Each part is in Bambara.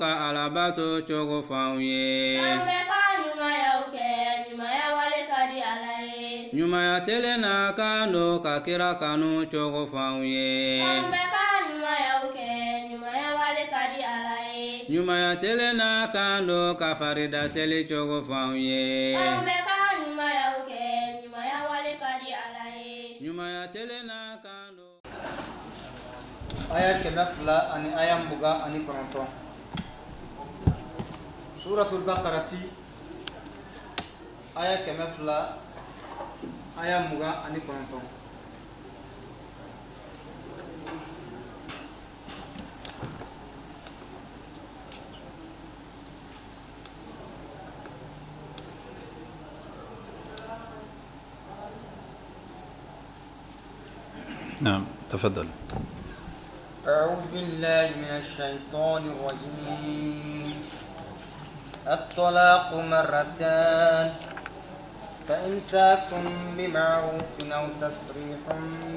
ka alabato cogo f'anw ye ɲumaya telen na kan do ka kira kanu cogo f'anw ye ɲumaya telen na kan do ka farida seli cogo f'anw ye ɲumaya telen na kan do aya kɛmɛ fila ani aya mugan ani kɔnɔntɔn suratul baqarati aya kɛmɛ fila aya mugan ani kɔnɔntɔn نعم تفضل. أعوذ بالله من الشيطان الرجيم. الطلاق مرتان فإمساك بمعروف أو تسريح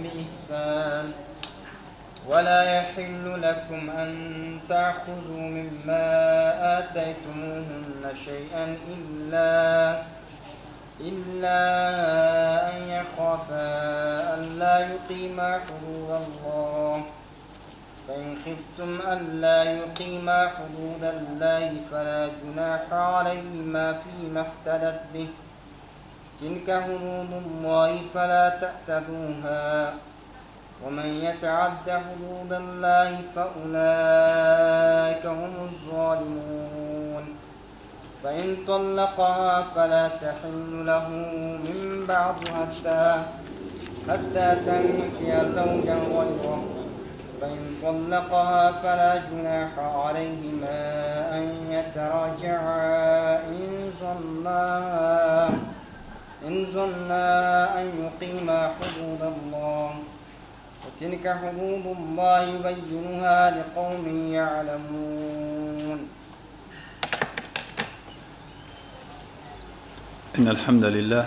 بإحسان ولا يحل لكم أن تأخذوا مما آتيتموهن شيئا إلا أن يخافا ألا يقيما حدود الله فإن خفتم ألا يقيما حدود الله فلا جناح عليهما فيما افتدت به تلك حدود الله فلا تعتدوها ومن يتعد حدود الله فأولئك هم الظالمون فإن طلقها فلا تحل له من بعد حتى تنكح زوجا غيره فإن طلقها فلا جناح عليهما أن يتراجعا إن ظنا أن يقيما حدود الله وتلك حدود الله يبينها لقوم يعلمون. إن الحمد لله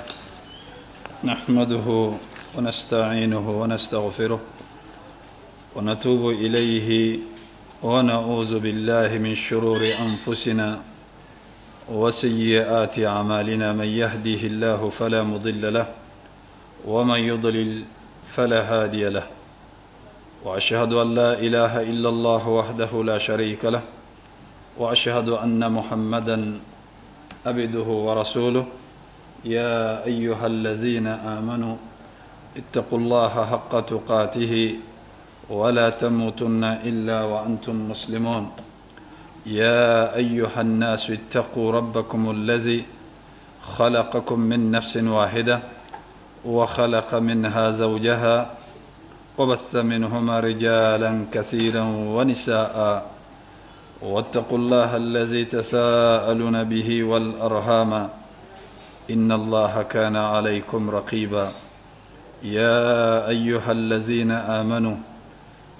نحمده ونستعينه ونستغفره ونتوب إليه ونعوذ بالله من شرور أنفسنا وسيئات أعمالنا من يهديه الله فلا مضل له ومن يضلل فلا هادي له وأشهد أن لا إله إلا الله وحده لا شريك له وأشهد أن محمدا عبده ورسوله يا أيها الذين آمنوا اتقوا الله حق تقاته ولا تموتن إلا وأنتم مسلمون يا أيها الناس اتقوا ربكم الذي خلقكم من نفس واحدة وخلق منها زوجها وبث منهما رجالا كثيرا ونساء واتقوا الله الذي تساءلون به والأرحام إن الله كان عليكم رقيبا يا أيها الذين آمنوا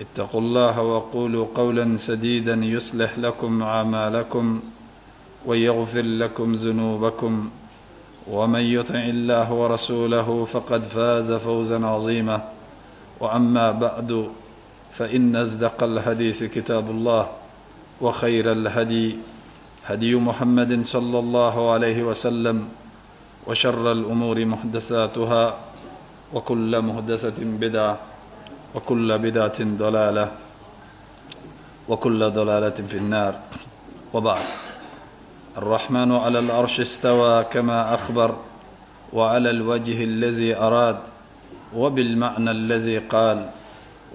اتقوا الله وقولوا قولا سديدا يصلح لكم أعمالكم ويغفر لكم ذنوبكم ومن يطع الله ورسوله فقد فاز فوزا عظيما وأما بعد فإن أصدق الحديث كتاب الله وخير الهدي هدي محمد صلى الله عليه وسلم وشر الأمور محدثاتها وكل محدثة بدعة وكل بدعة ضلالة وكل ضلالة في النار وبعد الرحمن على العرش استوى كما أخبر وعلى الوجه الذي أراد وبالمعنى الذي قال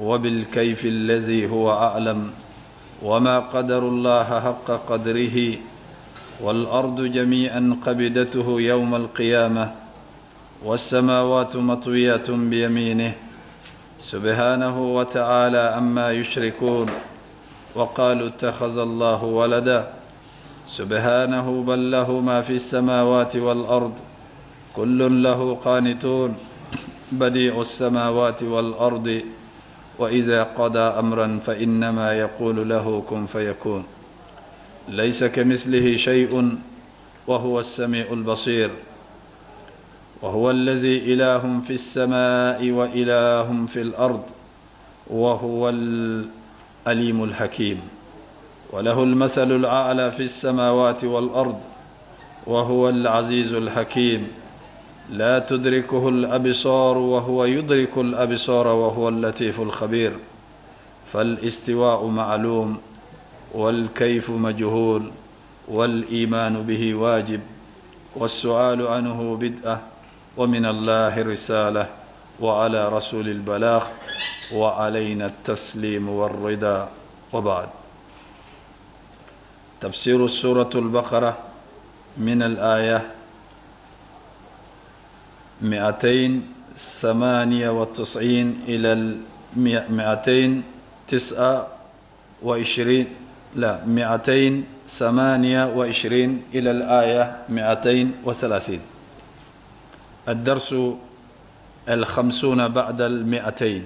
وبالكيف الذي هو أعلم وما قدر الله حق قدره والأرض جميعا قبضته يوم القيامة والسماوات مطويات بيمينه سبحانه وتعالى عما يشركون وقالوا اتخذ الله ولدا سبحانه بل له ما في السماوات والأرض كل له قانتون بديع السماوات والأرض وإذا قضى أمرا فإنما يقول له كن فيكون ليس كمثله شيء وهو السميع البصير وهو الذي إله في السماء وإله في الأرض وهو الأليم الحكيم وله المثل الأعلى في السماوات والأرض وهو العزيز الحكيم لا تدركه الأبصار وهو يدرك الأبصار وهو اللطيف الخبير فالاستواء معلوم والكيف مجهول والإيمان به واجب والسؤال عنه بدعة ومن الله رسالة وعلى رسول البلاغ وعلينا التسليم والرضا وبعد. تفسير سورة البقرة من الآية 298 إلى 228 إلى الآية 230. الدرس 50 بعد 200.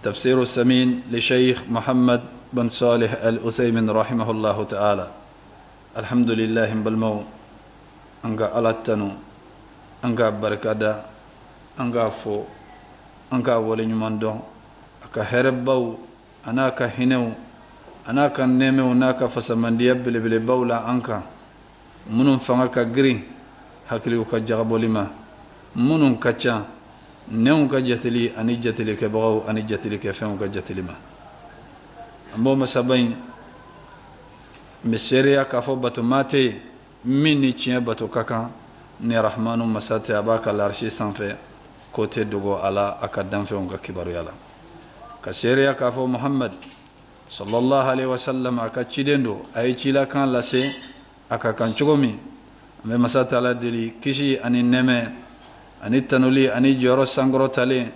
تفسير الثمين لشيخ محمد بن صالح العثيمين رحمه الله تعالى. الحمد لله بالمو أنغا ألاتنو أنغا بركادا أنغا فو أنغا ولنماندو أكا هربو أناكا هنو أناكا نيمو ناكا فسماندية بلي بولا أنكا منون فانكا غري حكليو كجغبو لما منون كچا نيون كجتلي أني جتلي كبغو أني جتلي كفهم كجتلي ما أمبو مسابين مسيريا كافو باتو ماتي مني تشين باتو كاكا ني رحمانو مساتي أباك الارشي سانفي كوتي دوغو على أكادام في ونكا كبارو يالا كسيريا كافو محمد صلى الله عليه وسلم أكا تشيدندو أي تشيلا كان لسي أكا كان تشغمي أمي مساتي على دلي كشي أني نمي أني تنولي أني جورو سانغرو تالي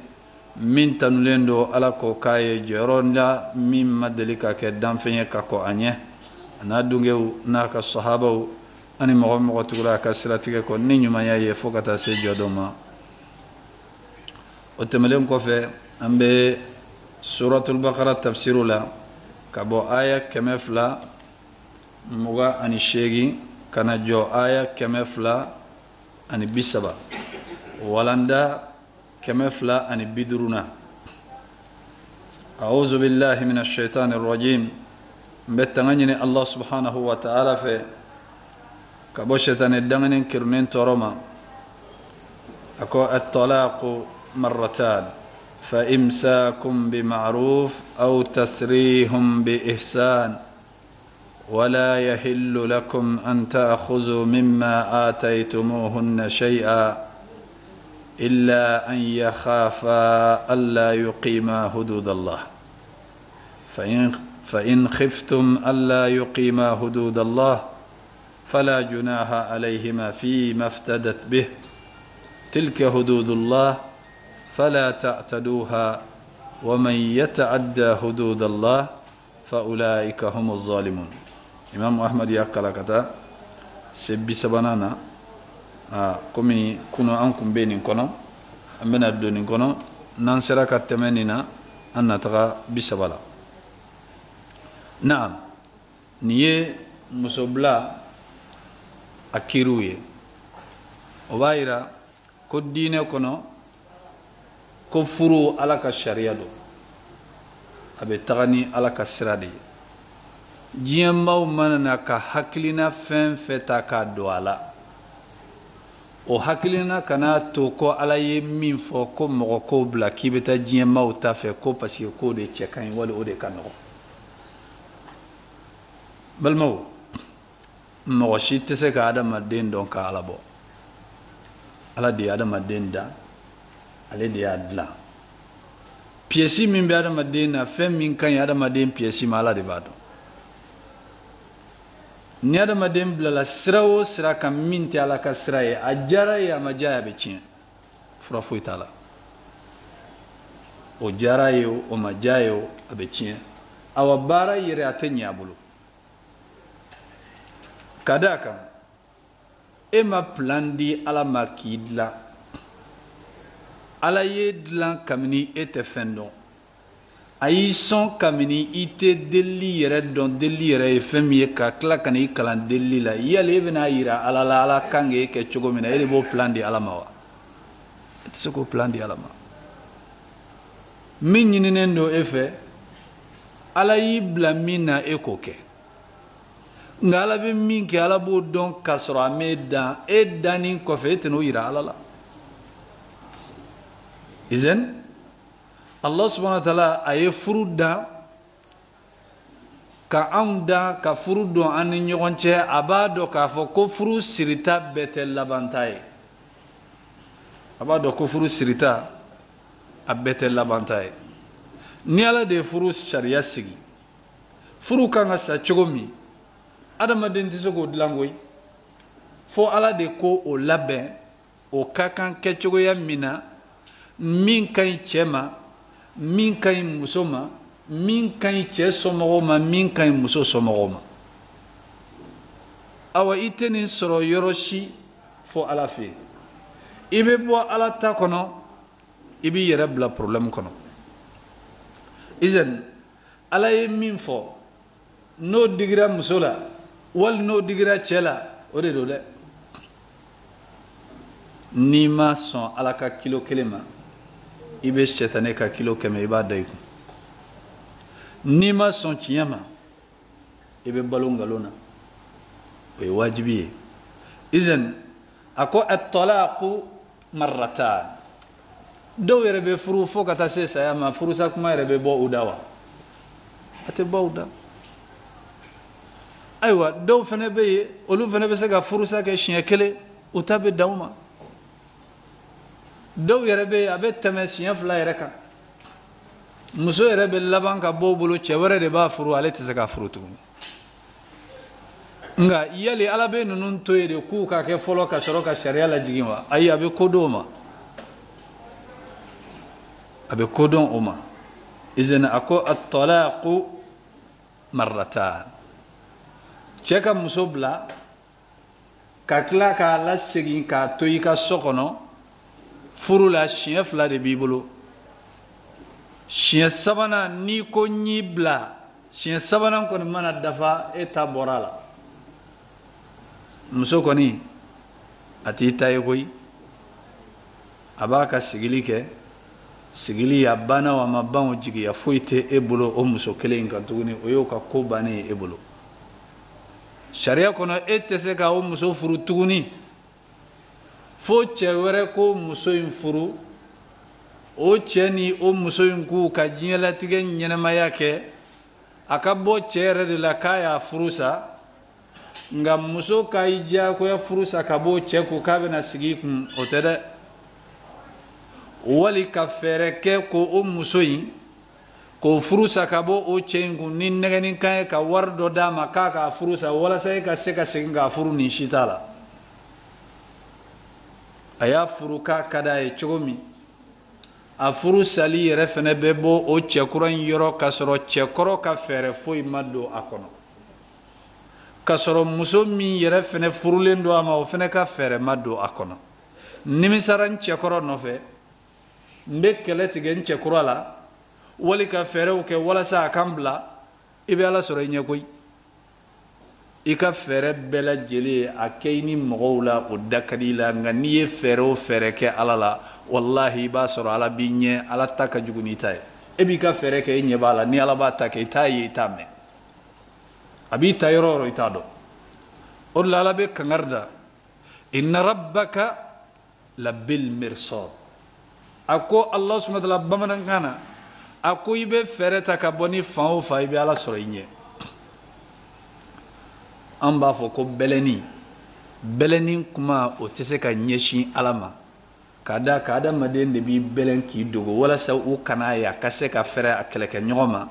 min tanulen do ala ko kaye joronda min madelika ke danfenye kako anye ana dungew naka sahabaw ani mo tugura ka siratige ko ni nyuma yaye fokata se jodoma o temelen ko fe ambe suratul baqara tafsirula kabo aya kemefla muga ani shegi kana jo aya kemefla ani bisaba walanda كمفلا أن بدرنا. أعوذ بالله من الشيطان الرجيم. بتغني الله سبحانه وتعالى في كبوشتان الدغن كرنين ترما أكو الطلاق مرتان فإمساكم بمعروف أو تسريهم بإحسان ولا يحل لكم أن تأخذوا مما آتيتموهن شيئا إلا أن يخافا ألا يقيما حدود الله فإن خفتم ألا يقيما حدود الله فلا جناح عليهما فيما افتدت به تلك حدود الله فلا تعتدوها ومن يتعدى حدود الله فأولئك هم الظالمون. إمام أحمد يقول كذا سبي سبنانا komi kuno an kun be nin kono an bena do nin kono nan sera ka temenina an nataga bisabala. Naam, ni ye musobla akiru ye o b'a yira ko diinɛ kɔnɔ ko furu ala ka sariya do a bɛ taga ni ala ka sira de ye. diɲɛ maaw mana na ka hakilina fɛn fɛn ta k'a don a la o hakilina kana to ko ala ye min fɔ ko mɔgɔ ko bila k'i bɛ taa diɲɛ maaw ta fɛ ko parce que ko de cɛ ka ɲi wali o de ka nɔgɔ. balimaw mɔgɔ si tɛ se ka adamaden dɔn ka ala bɔ. ala de ye adamaden da ale de y'a dilan. piyɛsi min bɛ adamaden na fɛn min ka ɲi adamaden piyɛsi ma ala de b'a dɔn. ni adamaden bilala sira o sira kan min tɛ ala ka sira ye a diyara ye a ma diya ye a bɛ tiɲɛ fura foyi t'a la. o diyara ye o ma diya ye o a bɛ tiɲɛ awa baara yɛrɛ a tɛ ɲɛ a bolo. ka d'a kan e ma plan di ala ma k'i dilan. ala ye dilan kabini e tɛ fɛn dɔn. a y'i sɔn kabini i tɛ delili yɛrɛ dɔn. delili yɛrɛ ye fɛn min ye ka tila ka n'i kalan delili la yali e bɛna yira ala la ala kan k'e kɛ cogo min na e de b'o plan di ala ma wa? e tɛ se k'o plan di ala ma. min ɲininen don e fɛ ala y'i bila min na e k'o kɛ. ngala be min ke ala bo don kasro ameda e danin ko fe teno ira ala la izen Allah subhanahu wa ta'ala aye furuda ka anda ka furudo an ñogonce abado ka fo ko furu sirita betel labantaye abado ko furu sirita a betel labantaye ni ala de furu sharia sigi furu kan sa cogomi adamaden ti sogo dilangoy fo ala de ko o labɛn o ka kan kɛcogoya min na min ka ɲi cɛ ma min ka ɲi muso ma min ka ɲi cɛ somɔgɔw ma min ka ɲi muso somɔgɔw ma awa i tɛ nin sɔrɔ yɔrɔ si fo ala fɛ yen i bɛ bɔ ala ta kɔnɔ i b'i yɛrɛ bila problème kɔnɔ izan ala ye min fɔ n'o digira muso la wali n'o digira cɛ la o de don dɛ n'i ma sɔn ala ka kilo kelen ma i bɛ sɛtanɛ ka kilo 100 i b'a da i kun n'i ma sɔn tiɲɛ ma i bɛ balo ngalon na o ye wajibi ye izan a ko at-talaqu marratan dɔw yɛrɛ bɛ furu fo ka taa se saya ma furusa kuma yɛrɛ bɛ bɔ u da wa a tɛ bɔ u da ayiwa dɔw fana bɛ yen olu fana bɛ se ka furusa kɛ siɲɛ kelen u ta bɛ dan u ma dɔw yɛrɛ bɛ yen a bɛ tɛmɛ siɲɛ 2 yɛrɛ kan muso yɛrɛ bɛ laban ka bɔ u bolo cɛ wɛrɛ de b'a furu ale tɛ se ka furu tuguni nka yali ala bɛ ninnu to yen de k'u ka kɛ fɔlɔ ka sɔrɔ ka sariya lajigin wa ayi a bɛ kodɔn o ma a bɛ kodɔn o ma izin a ko at-talaqu marratan cɛ ka muso bila ka tila k'a lasegin k'a to i ka so kɔnɔ furu la siɲɛ 2 de b'i bolo siɲɛ 3nan n'i ko ɲ'i bila siɲɛ 3nan kɔni mana dafa e ta bɔra a la muso kɔni a t'i ta ye koyi a b'a ka sigili kɛ sigili a banna o a ma ban o jigiya foyi tɛ e bolo o muso kelen in kan tuguni o y'o ka ko bannen ye e bolo sariya kɔnɔ e tɛ se ka o muso furu tuguni fo cɛ wɛrɛ ko muso in furu o cɛ ni o muso in k'u ka diɲɛlatigɛ ɲɛnamaya kɛ a ka bɔ cɛ yɛrɛ de la k'a y'a furu sa nka muso ka i diyagoya furu sa ka bɔ cɛ ko k'a bɛna sigi i kun o tɛ dɛ wali ka fɛɛrɛ kɛ ko o muso in k'o furu sa ka bɔ o cɛ in kun ni nɛgɛni kan ye ka wari dɔ d'a ma k'a k'a furu sa walasa e ka se ka segin k'a furu nin si t'a la a y'a furu k'a ka d'a ye cogo min a furu sali yɛrɛ fɛnɛ bɛ bɔ o cɛkura in yɔrɔ k'a sɔrɔ cɛkɔrɔ ka fɛɛrɛ foyi ma don a kɔnɔ k'a sɔrɔ muso min yɛrɛ fɛnɛ furulen don a ma o fɛnɛ ka fɛɛrɛ ma don a kɔnɔ nimisara n cɛkɔrɔ nɔfɛ n bɛ kɛlɛ tigɛ n cɛkura la wali ka fɛɛrɛw kɛ walasa a kan bila i bɛ ala sɔrɔ i ɲɛ koyi i ka fɛɛrɛ bɛɛ lajɛlen a kɛ i ni mɔgɔw la o da ka di i la nka n'i ye fɛɛrɛ o fɛɛrɛ kɛ ala la wallahi i b'a sɔrɔ ala b'i ɲɛ ala ta ka jugu n'i ta ye e b'i ka fɛɛrɛ kɛ i ɲɛ b'a la ni ala b'a ta kɛ i t'a ye i t'a mɛn a b'i ta yɔrɔ o yɔrɔ i t'a dɔn o de la ala bɛ kangari da inna rabbaka la bil mirsad a ko ala subhanahu wa ta'ala bamanankan na a ko i bɛ fɛɛrɛ ta ka bɔ ni fan o fan i bɛ ala sɔrɔ i ɲɛ an b'a fɔ ko bɛlɛnin kuma o tɛ se ka ɲɛsin ala ma k'a da ka adamaden de b'i bɛlɛn k'i dogo walasa u kana ye a ka se ka fɛrɛ a kɛlɛkɛ ɲɔgɔn ma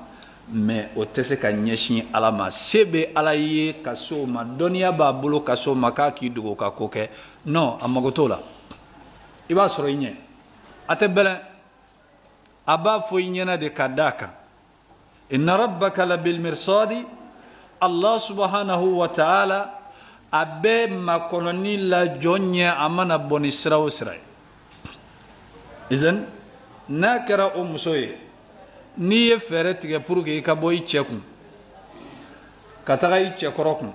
mais o tɛ se ka ɲɛsin ala ma se bɛ ala ye ka s'o ma dɔnniya b'a bolo ka s'o ma k'a k'i dogo ka ko kɛ non a mago t'o la i b'a sɔrɔ i ɲɛ a tɛ bɛlɛn a b'a fɔ i ɲɛna de ka d'a kan inna rabbaka la bil mirsadi Allah subhanahu wa ta'ala a bɛ makɔnɔni la jɔn ɲɛ a mana bɔ ni sira o sira ye izan n'a kɛra o muso ye n'i ye fɛɛrɛ tigɛ pour que i ka bɔ i cɛ kun ka taga i cɛkɔrɔ kun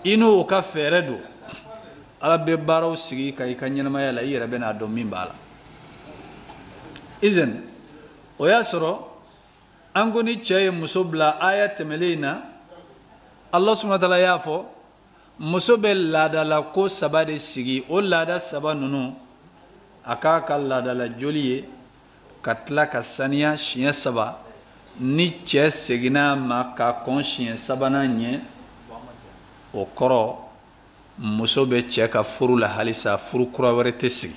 i n'o ka fɛɛrɛ don ala bɛ baaraw sigi ka i ka ɲɛnamaya la i yɛrɛ bɛ n'a dɔn min b'a la izan o y'a sɔrɔ an ko ni cɛ ye muso bila aya tɛmɛlen na Allah subhanahu wa ta'ala y'a fɔ muso bɛ laadala ko saba de sigi o laada saba ninnu a k'a ka laadala joli ye ka tila ka saniya siɲɛ saba ni cɛ seginna ma ka kɔn siɲɛ sabanan ɲɛ o kɔrɔ muso bɛ cɛ ka furu la halisa furu kura wɛrɛ tɛ sigi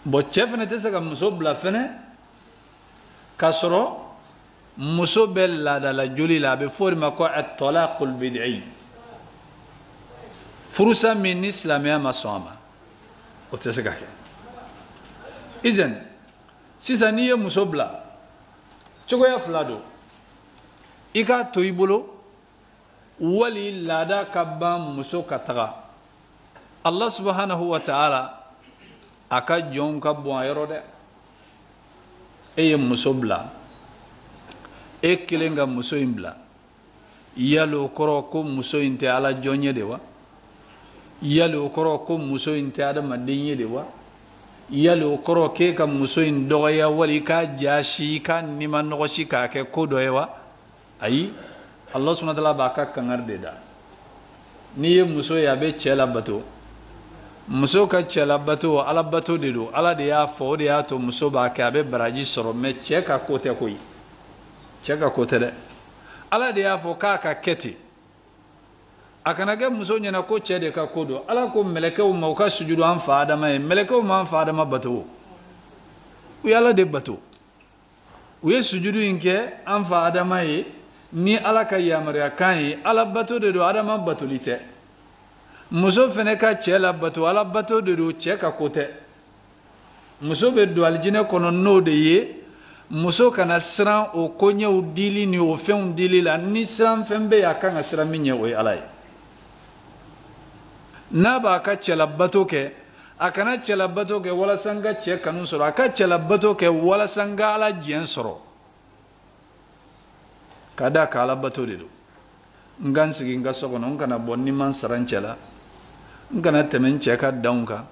bon cɛ fana tɛ se ka muso bila fana k'a sɔrɔ muso bɛ laadala joli la a bɛ fɔ o de ma ko at-talaqul bid'i furusa min ni silamɛya ma sɔn a ma o tɛ se ka kɛ izan sisan n'i ye muso bila cogoya fila don i k'a to i bolo wali laada ka ban muso ka taga Allah subhanahu wa ta'ala a ka jɔnw ka bon a yɔrɔ dɛ e ye muso bila e kelen ka muso in bila yali o kɔrɔ ko muso in tɛ ala jɔn ye de wa yali o kɔrɔ ko muso in tɛ adamaden ye de wa yali o kɔrɔ k'e ka muso in dɔgɔya wali i k'a jaasi i k'a nima nɔgɔsi k'a kɛ ko dɔ ye wa ayi Allah subhanahu wa ta'ala b'a ka kangari de da n'i ye muso ye a bɛ cɛ labato muso ka cɛ labato ala bato de don ala de y'a fɔ o de y'a to muso b'a kɛ a bɛ baraji sɔrɔ mais cɛ ka ko tɛ koyi cɛ ka ko tɛ dɛ ala de y'a fɔ k'a ka kɛ ten a kana kɛ muso ɲɛna ko cɛ de ka ko don ala ko mɛlɛkɛw ma u ka sujudu an fa adama ye mɛlɛkɛw ma an fa adama bato o u ye ala de bato u ye sujudu in kɛ an fa adama ye ni ala ka yamaruya kan ye ala bato de don adama batoli tɛ muso fana ka cɛ la bato ala bato de don cɛ ka ko tɛ muso bɛ don alijinɛ kɔnɔ n'o de ye muso kana siran o koɲɛw dili ni o fɛnw dili la ni siran fɛn bɛ yen a kan ka siran min ɲɛ o ye ala ye n'a b'a ka cɛlabato kɛ a kana cɛlabato kɛ walasa n ka cɛ kanu sɔrɔ a ka cɛlabato kɛ walasa n ka ala jɛn sɔrɔ ka da ka ala bato de don n ka n sigi n ka so kɔnɔ n kana bɔ ni ma n sara n cɛ la n kana tɛmɛ n cɛ ka danw kan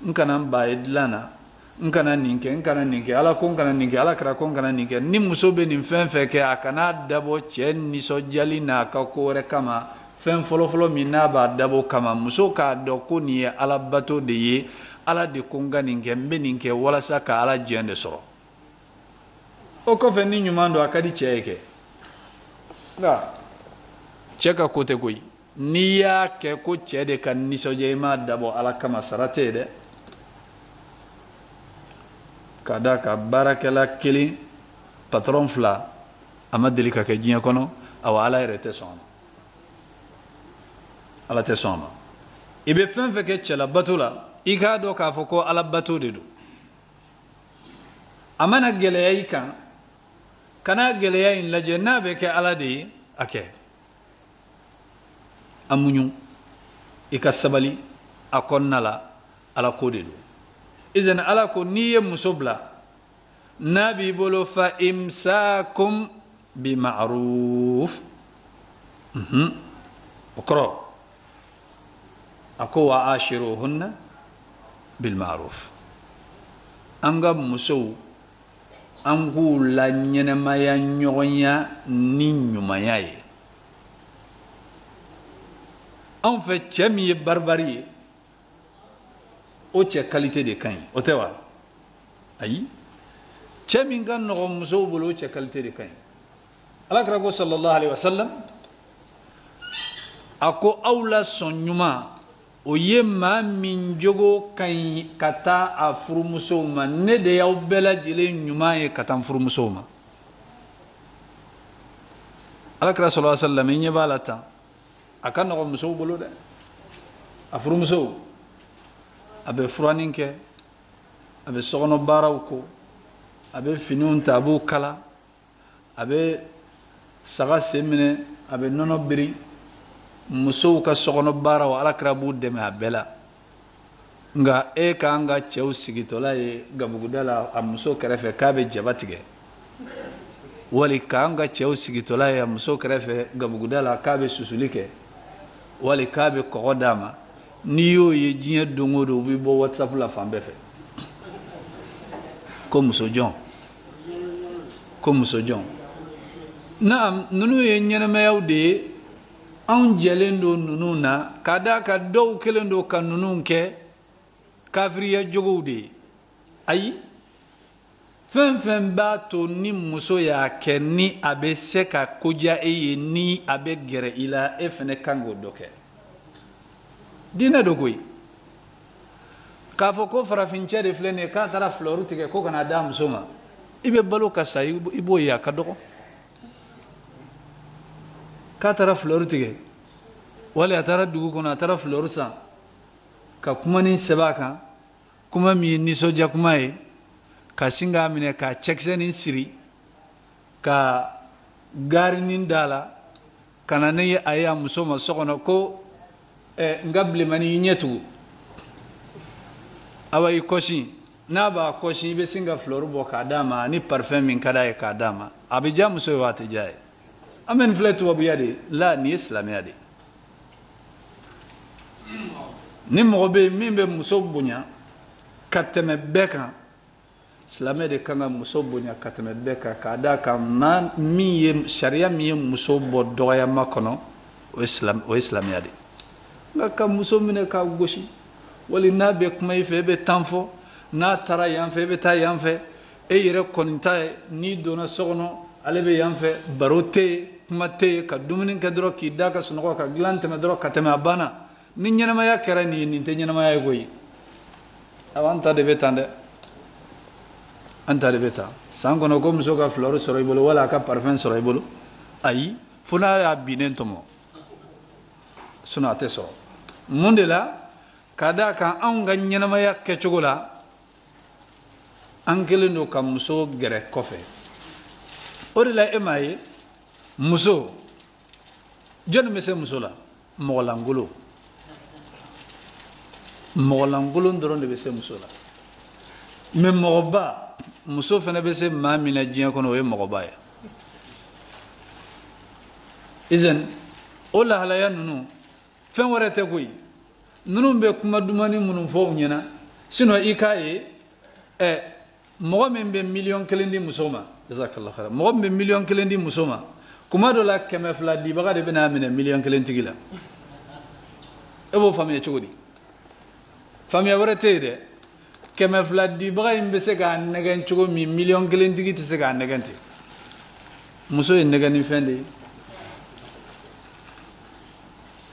n kana n ba ye dilan na n kana nin kɛ n kana nin kɛ ala ko n kana nin kɛ ala kɛra ko n kana nin kɛ ni muso bɛ nin fɛn fɛn kɛ a kana dabɔ cɛ nisɔndiyali n'a ka ko wɛrɛ kama fɛn fɔlɔfɔlɔ min n'a b'a dabɔ kama muso k'a dɔn ko nin ye ala bato de ye ala de ko n ka nin kɛ n bɛ nin kɛ walasa ka ala jɛn de sɔrɔ o kɔfɛ ni ɲuman don a ka di cɛ ye kɛ nka cɛ ka ko tɛ koyi n'i y'a kɛ ko cɛ de ka nisɔndiya i m'a dabɔ ala kama sara tɛ ye dɛ ka da ka baarakɛla kelen patron fila a ma deli ka kɛ diɲɛ kɔnɔ awa ala yɛrɛ tɛ sɔn a ma ala tɛ sɔn a ma i bɛ fɛn fɛn kɛ cɛlabato la i k'a dɔn k'a fɔ ko ala bato de don a mana gɛlɛya i kan kana gɛlɛya in lajɛ n'a bɛ kɛ ala de ye a kɛ a muɲu i ka sabali a kɔnɔna la ala ko de don izan ala ko n'i ye muso bila n'a b'i bolo fa imsakum bi ma'ruf o kɔrɔ a ko wa ashiruhunna bil ma'ruf an ka musow an k'u la ɲɛnɛmaya ɲɔgɔnya ni ɲumanya ye anw fɛ cɛ min ye baribari ye o cɛ qualité de ka ɲi o tɛ wa ayi cɛ min ka nɔgɔn musow bolo o cɛ qualité de ka ɲi alakira ko sallallahu alaihi wasallam a ko aw la sɔn ɲuman o ye maa min jogo ka ɲi ka taa a furumusow ma ne de y'aw bɛɛ lajɛlen ɲuman ye ka taa n furumusow ma alakira sallallahu alaihi wasallam i ɲɛ b'a la tan a ka nɔgɔn musow bolo dɛ a furumusow a bɛ furanin kɛ a bɛ sokɔnɔ baaraw ko a bɛ finiw ta a b'o kala a bɛ saga sen minɛ a bɛ nɔnɔ biri musow ka sokɔnɔ baaraw alakira b'u dɛmɛ a bɛɛ la nka e k'an ka cɛw sigitɔla ye gabuguda la a muso kɛrɛfɛ k'a bɛ jaba tigɛ wali k'an ka cɛw sigitɔla ye a muso kɛrɛfɛ gabuguda la k'a bɛ susuli kɛ wali k'a bɛ kɔgɔ d'a ma n'i y'o ye diɲɛ don o don u bɛ bɔ whatsapp la fan bɛɛ fɛ ko musojɔn naam nunu ye ɲɛnɛmayaw de ye anw jɛlen do nunu na ka da ka dɔw kelen do ka nunu kɛ kafiriya jogow de ye ayi fɛn fɛn b'a to ni muso y'a kɛ ni a bɛ se ka koja e ye ni a bɛ gɛrɛ i la e fɛnɛ kan k'o dɔ kɛ diinɛ do koyi k'a fɔ ko farafincɛ de filɛ nin ye k'a taara fleur tigɛ ko kana d'a muso ma i bɛ balo ka sa i b'o ye a ka dɔgɔ k'a taara fleur tigɛ wali a taara dugu kɔnɔ a taara fleur san ka kuma ni sɛbɛn a kan kuma min ye nisɔndiya kuma ye ka sin k'a minɛ ka cɛkisɛ nin siri ka gari nin da la ka na ne ye a ye a muso ma so kɔnɔ ko n ka bilemani i ɲɛ tugu awa i kɔsi n'a b'a kɔsi i bɛ sin ka fleur bɔ k'a d'a ma ani parfum min ka d'a ye k'a d'a ma a bɛ diya muso ye wa a tɛ diya ye an bɛ nin filɛ tubabuya de la nin ye silamɛya de ni mɔgɔ bɛ yen min bɛ muso bonya ka tɛmɛ bɛɛ kan silamɛ de kan ka muso bonya ka tɛmɛ bɛɛ kan k'a d'a kan maa min ye sariya min ye muso bɔ dɔgɔyama kɔnɔ o ye silamɛya de nka ka muso minɛ k'a gosi wali n'a bɛ kuma i fɛ e bɛ tan fɔ n'a taara yan fɛ e bɛ taa yan fɛ e yɛrɛ kɔni ta ye n'i donna so kɔnɔ ale bɛ yan fɛ baro tɛ yen kuma tɛ yen ka dumuni kɛ dɔrɔn k'i da ka sunɔgɔ ka dilan tɛmɛ dɔrɔn ka tɛmɛ a banna ni ɲɛnamaya kɛra nin ye nin tɛ ɲɛnamaya ye koyi awa an ta de bɛ tan dɛ an ta de bɛ tan san kɔnɔ ko muso ka fleur sɔrɔ i bolo wala a ka parfum sɔrɔ i bolo ayi fo n'a y'a binnen tɔmɔ sinon a tɛ sɔrɔ mun de la ka d'a kan anw ka ɲɛnamaya kɛcogo la an kɛlen don ka muso gɛrɛ kɔfɛ o de la e m'a ye muso jɔnni bɛ se muso la mɔgɔlankolon mɔgɔlankolon dɔrɔn de bɛ se muso la mais mɔgɔba muso fana bɛ se maa min na diɲɛ kɔnɔ o ye mɔgɔba ye izan o lahalaya ninnu fɛn wɛrɛ tɛ koyi ninnu bɛ kuma dumani minnu fɔ u ɲɛna sinon i k'a ye mɔgɔ min bɛ 1,000,000 di muso ma jazakallah khair mɔgɔ min bɛ 1,000,000 di muso ma kuma dɔ la 200 dibaga de bɛna minɛ 1,000,000 tigi la e b'o faamuya cogo di faamuya wɛrɛ tɛ yen dɛ 200 dibaga in bɛ se k'a nɛgɛn cogo min 1,000,000 tigi tɛ se k'a nɛgɛn ten muso ye nɛgɛnifɛn de ye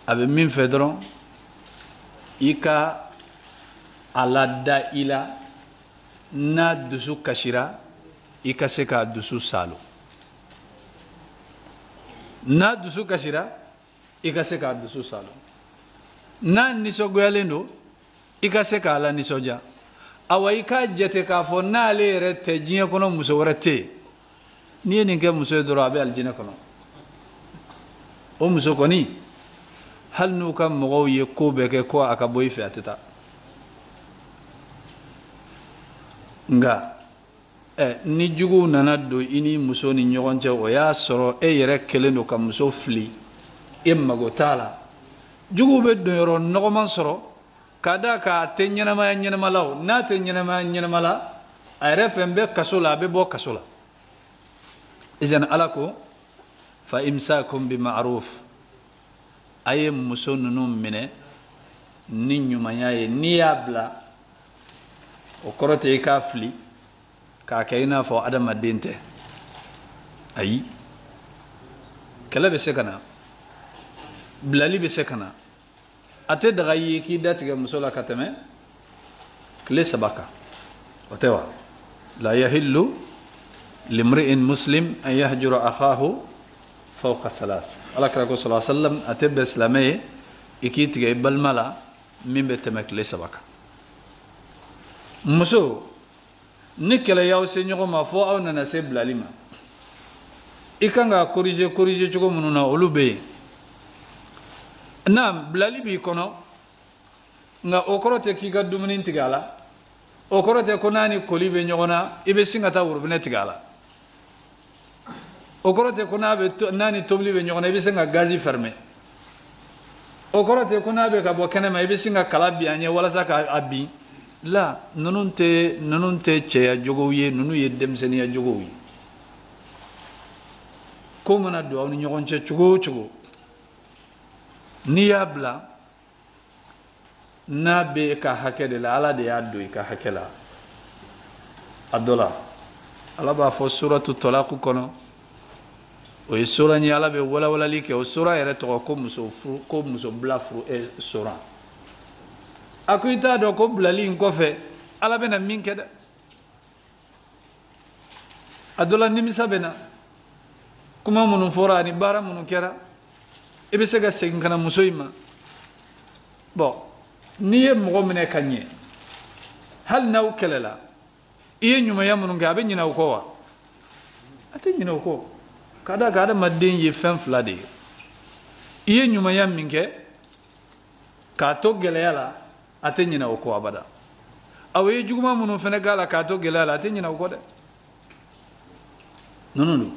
a bɛ min fɛ dɔrɔn i ka a lada i la n'a dusu kasira i ka se k'a dusu salo n'a dusu kasira i ka se k'a dusu salo n'a nisɔngoyalen don i ka se k'a la nisɔndiya awa i k'a jate k'a fɔ n'ale yɛrɛ tɛ diɲɛ kɔnɔ muso wɛrɛ tɛ yen n'i ye nin kɛ muso ye dɔrɔn a bɛ alijinɛ kɔnɔ o muso kɔni hali n'u ka mɔgɔw ye ko bɛɛ kɛ ko a ka bɔ i fɛ a tɛ taa nka ni juguw nana don i ni muso ni ɲɔgɔn cɛ o y'a sɔrɔ e yɛrɛ kɛlen don ka muso fili e mago t'a la juguw bɛ don yɔrɔ nɔgɔman sɔrɔ k'a da k'a tɛ ɲɛnamaya ɲɛnama la o n'a tɛ ɲɛnamaya ɲɛnama la a yɛrɛ fɛn bɛ kaso la a bɛ bɔ kaso la izan ala ko fa imsakum bi ma'ruf a ye muso ninnu minɛ ni ɲumanya ye n'i y'a bila o kɔrɔ tɛ i k'a fili k'a kɛ i n'a fɔ adamaden tɛ ayi kɛlɛ bɛ se ka na bilali bɛ se ka na a tɛ daga i ye k'i datigɛ muso la ka tɛmɛ tile 3 kan o tɛ wa la yahillu limri'in muslim an yahjura akhahu fawqa 3 alakira ko sallallahu alaihi wasallam a tɛ bɛn silamɛ ye i k'i tigɛ i balima la min bɛ tɛmɛ tile 3 kan muso ni kɛlɛ y'aw se ɲɔgɔn ma fo aw nana se bilali ma i kan ka corriger cogo minnu na olu bɛ yen na bilali b'i kɔnɔ nka o kɔrɔ tɛ k'i ka dumuni tigɛ a la o kɔrɔ tɛ ko n'a ni koli bɛ ɲɔgɔn na i bɛ sin ka taa worobinɛ tigɛ a la o kɔrɔ tɛ ko n'a ni tobili bɛ ɲɔgɔn na i bɛ sin ka gazi fermer o kɔrɔ tɛ ko n'a bɛ ka bɔ kɛnɛ ma i bɛ sin ka kala bin a ɲɛ walasa k'a bin la ninnu tɛ cɛya jogow ye ninnu ye denmisɛnniya jogow ye ko mana don aw ni ɲɔgɔn cɛ cogo o cogo n'i y'a bila n'a bɛ ka hakɛ de la ala de y'a don i ka hakɛ la a dɔ la ala b'a fɔ suratu tɔlaku kɔnɔ o ye sura ye ala bɛ walawalali kɛ o sura yɛrɛ tɔgɔ ko muso bila furu sura a ko i t'a dɔn ko bilali in kɔfɛ ala bɛna min kɛ dɛ a dɔ la nimisa bɛ na kuma minnu fɔra ani baara minnu kɛra i bɛ se ka segin ka na muso in ma bɔn n'i ye mɔgɔ minɛ ka ɲɛ hali n'aw kɛlɛla i ye ɲumanya minnu kɛ a bɛ ɲinɛ o kɔ wa a tɛ ɲinɛ o kɔ ka da ka adamaden ye fɛn fila de ye i ye ɲumanya min kɛ k'a to gɛlɛya la a tɛ ɲinɛ o kɔ abada aw ye juguman minnu fana k'a la k'a to gɛlɛya la a tɛ ɲinɛ o kɔ dɛ ninnu don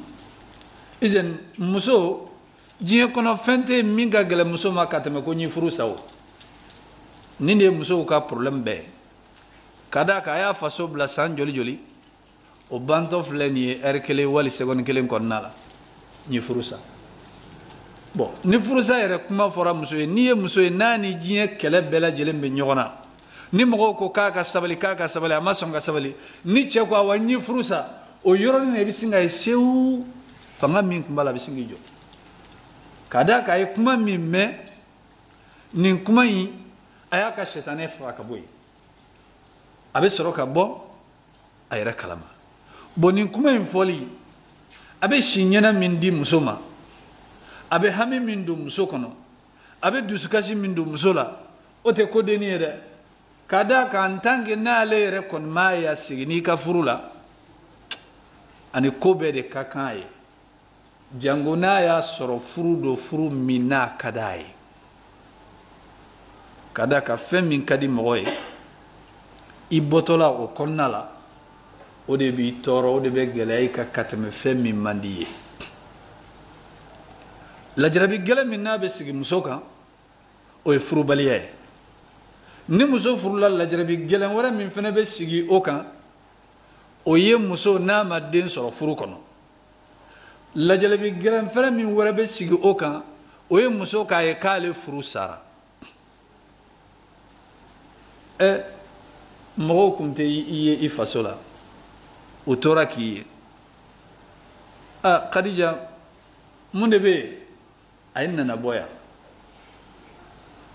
izɛn muso diɲɛ kɔnɔ fɛn tɛ min ka gɛlɛn muso ma ka tɛmɛ ko ɲi furu sa o nin de ye musow ka problème bɛɛ ka da kan a y'a faso bila san joli joli o bantɔ filɛ nin ye heure kelen wali seconde kelen kɔnɔna la ɲi furu sa bon ni furusa yɛrɛ kuma fɔra muso ye n'i ye muso ye n'a ni diɲɛ kɛlɛ bɛɛ lajɛlen bɛ ɲɔgɔn na ni mɔgɔw ko k'a ka sabali a ma sɔn ka sabali ni cɛ ko awa ɲi furu sa o yɔrɔnin na i bɛ sin ka ye sewu fanga min tun b'a la a bɛ sin k'i jɔ ka da kan a ye kuma min mɛn nin kuma in a y'a ka sɛtanɛ faga ka bɔ yen a bɛ sɔrɔ ka bɔ a yɛrɛ kalama bon nin kuma in fɔli a bɛ si ɲɛna min di muso ma a bɛ hami min don muso kɔnɔ a bɛ dusukasi min don muso la o tɛ ko denni ye dɛ ka da kan en tant que n'ale yɛrɛ kɔni m'a ye a segin n'i ka furu la ani ko bɛɛ de ka kan a ye jango n'a y'a sɔrɔ furu do furu min n'a ka d'a ye ka da ka fɛn min ka di mɔgɔ ye i bɔtɔla o kɔnɔna la o de b'i tɔɔrɔ o de bɛ gɛlɛya i ka ka tɛmɛ fɛn min man di ye lajarabi gɛlɛn min n'a bɛ sigi muso kan o ye furubaliya ye ni muso furula lajarabi gɛlɛn wɛrɛ min fana bɛ sigi o kan o ye muso n'a ma den sɔrɔ furu kɔnɔ lajarabi gɛlɛn fɛnɛ min wɛrɛ bɛ sigi o kan o ye muso k'a ye k'ale furu sara mɔgɔw tun tɛ i ye i faso la u tora k'i ye Khadija mun de bɛ yen a ye nana bɔ yan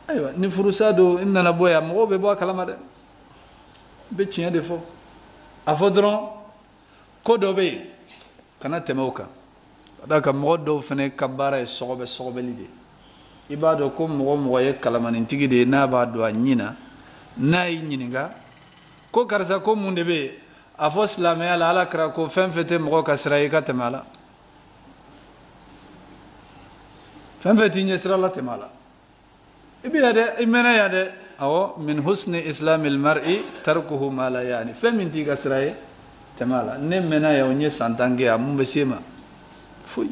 ayiwa ni furusa don n nana bɔ yan mɔgɔw bɛ bɔ a kalama dɛ n bɛ tiɲɛ de fɔ a fɔ dɔrɔn ko dɔ bɛ yen kana tɛmɛ o kan ka da kan mɔgɔ dɔw fana ka baara ye sɔgɔbɛli de i b'a dɔn ko mɔgɔ ye kalamanitigi de ye n'a b'a dɔn a ɲin na n'a y'i ɲininka ko karisa ko mun de bɛ yen a fɔ silamɛya la ala kira ko fɛn fɛn tɛ mɔgɔ ka sira ye i ka tɛmɛ a la fɛn fɛn t'i ɲɛ sira la tɛmɛ a la i bɛ yan dɛ i mɛnna yan dɛ awɔ min husni islamil mar'i tarkuhu ma la yani fɛn min t'i ka sira ye tɛmɛ a la ne mɛnna yan o n ye san 10 kɛ a mun bɛ se ma foyi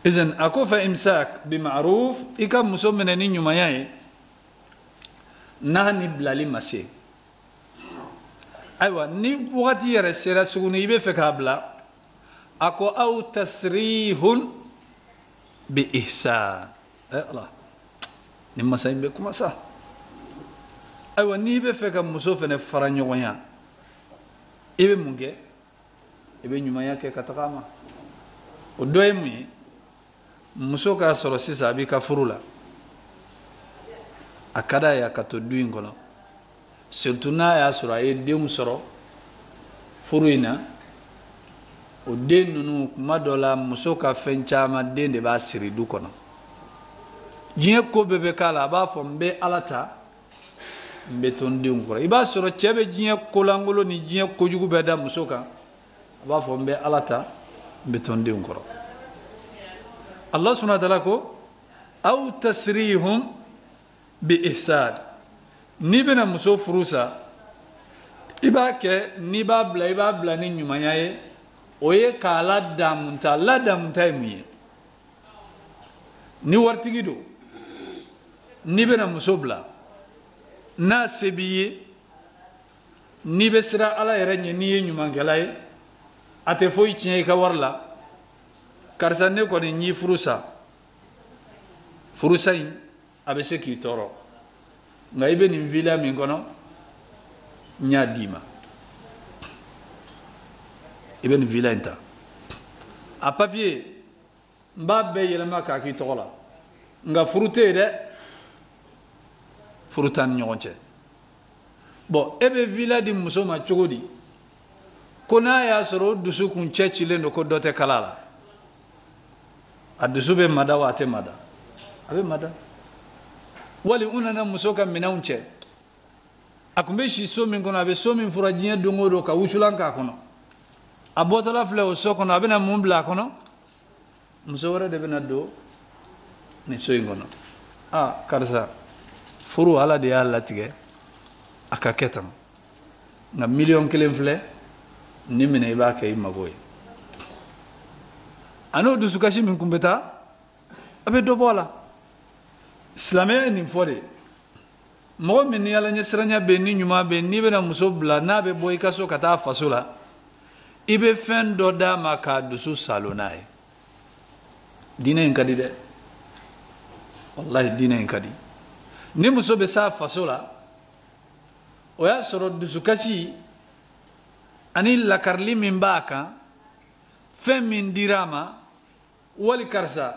izan a ko fa imsak bi ma'ruf i ka muso minɛ ni ɲumanya ye n'a ni bilali ma se ayiwa ni wagati yɛrɛ sera suguni i bɛ fɛ k'a bila a ko aw tasrihun bi ihsan ala ni masa in bɛ kuma sa ayiwa n'i bɛ fɛ ka muso fana fara ɲɔgɔn ya i bɛ mun kɛ i bɛ ɲumanya kɛ ka taga a ma o dɔ ye mun ye muso k'a sɔrɔ sisan a b'i ka furu la a ka d'a ye a ka to du in kɔnɔ surtout n'a y'a sɔrɔ a ye denw sɔrɔ furu in na o den ninnu kuma dɔ la muso ka fɛn caman den de b'a siri du kɔnɔ diɲɛ ko bɛɛ bɛ k'a la a b'a fɔ n bɛ ala ta n bɛ to n denw kɔrɔ i b'a sɔrɔ cɛ bɛ diɲɛ kolankolon ni diɲɛ kojugu bɛɛ da muso kan a b'a fɔ n bɛ ala ta n bɛ to n denw kɔrɔ Allah subhanahu wa ta'ala ko aw tasrihum bi ihsan n'i bɛna muso furu sa i b'a kɛ n'i b'a bila ni ɲumanya ye o ye k'a ladamunta ye mun ye ni waritigi don n'i bɛna muso bila n'a se b'i ye n'i bɛ siran ala yɛrɛ ɲɛ n'i ye ɲumankɛla ye a tɛ foyi tiɲɛ i ka wari la karisa ne kɔni nyi furusa in a bɛ se k'i tɔɔrɔ nka i bɛ nin villa min kɔnɔ n y'a d'i ma i bɛ nin villa in ta a papier n b'a bɛɛ yɛlɛma k'a k'i tɔgɔ la nka furu tɛ yen dɛ furu t'an ni ɲɔgɔn cɛ bon e bɛ villa di muso ma cogo di ko n'a y'a sɔrɔ o dusukun cɛ cilen don ko dɔ tɛ kala la a dusu bɛ mada wa a tɛ mada a bɛ mada wali u nana muso ka minɛnw cɛ a tun bɛ si so min kɔnɔ a bɛ so min fura diɲɛ don o don ka wusulan k'a kɔnɔ a bɔtɔla filɛ o so kɔnɔ a bɛna mun bila a kɔnɔ muso wɛrɛ de bɛna don nin so in kɔnɔ karisa furu ala de y'a latigɛ a ka kɛ tan nka 1,000,000 filɛ ni minɛ i b'a kɛ i mago ye a n'o dusukasi min kun bɛ taa a bɛ dɔ bɔ a la silamɛya ye nin fɔ de mɔgɔ min ni ala ɲɛsiranya bɛ yen ni ɲuman bɛ yen n'i bɛna muso bila n'a bɛ bɔ i ka so ka taa faso la i bɛ fɛn dɔ d'a ma k'a dusu salo n'a ye diinɛ in ka di dɛ wallahi diinɛ in ka di ni muso bɛ s'a faso la o y'a sɔrɔ dusukasi ani lakarili min b'a kan fɛn min dir'a ma wali karisa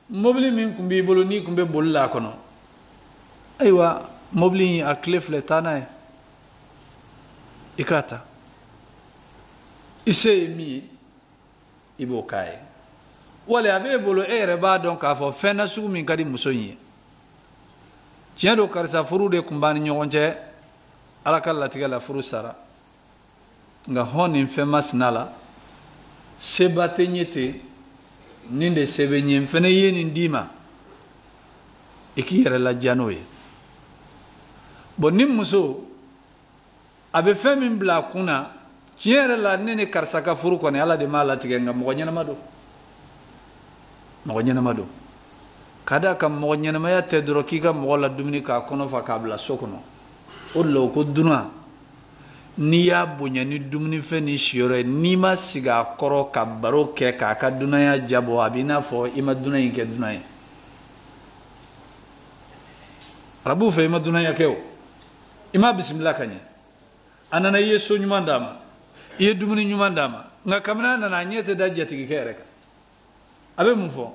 mobili min tun b'i bolo n'i tun bɛ boli la a kɔnɔ ayiwa mobili in a tile filɛ taa n'a ye i k'a ta i se ye min ye i b'o k'a ye wali a b'e bolo e yɛrɛ b'a dɔn k'a fɔ fɛn na sugu min ka di muso in ye tiɲɛ don karisa furu de tun b'an ni ɲɔgɔn cɛ ala ka latigɛ la furu sara nka hɔn nin fɛn masina la seba tɛ n ye ten nin de se bɛ n ye n fana ye nin d'i ma i k'i yɛrɛ ladiya n'o ye bon ni muso a bɛ fɛn min bila a kun na tiɲɛ yɛrɛ la ne ni karisa ka furu kɔni ala de m'a latigɛ nka mɔgɔ ɲɛnama don mɔgɔ ɲɛnama don ka d'a kan mɔgɔ ɲɛnamaya tɛ dɔrɔn k'i ka mɔgɔ la dumuni k'a kɔnɔ fa k'a bila so kɔnɔ o de la o ko dunan n'i y'a bonya ni dumunifɛn ni siyɔrɔ ye n'i ma sigi a kɔrɔ ka baro kɛ k'a ka dunanya jabɔ a b'i n'a fɔ i ma dunan in kɛ dunan ye arabuw fɛ i ma dunanya kɛ o i ma bisimila ka ɲɛ a nana i ye so ɲuman d'a ma i ye dumuni ɲuman d'a ma nka kabini a nana a ɲɛ tɛ da jatigikɛ yɛrɛ kan a bɛ mun fɔ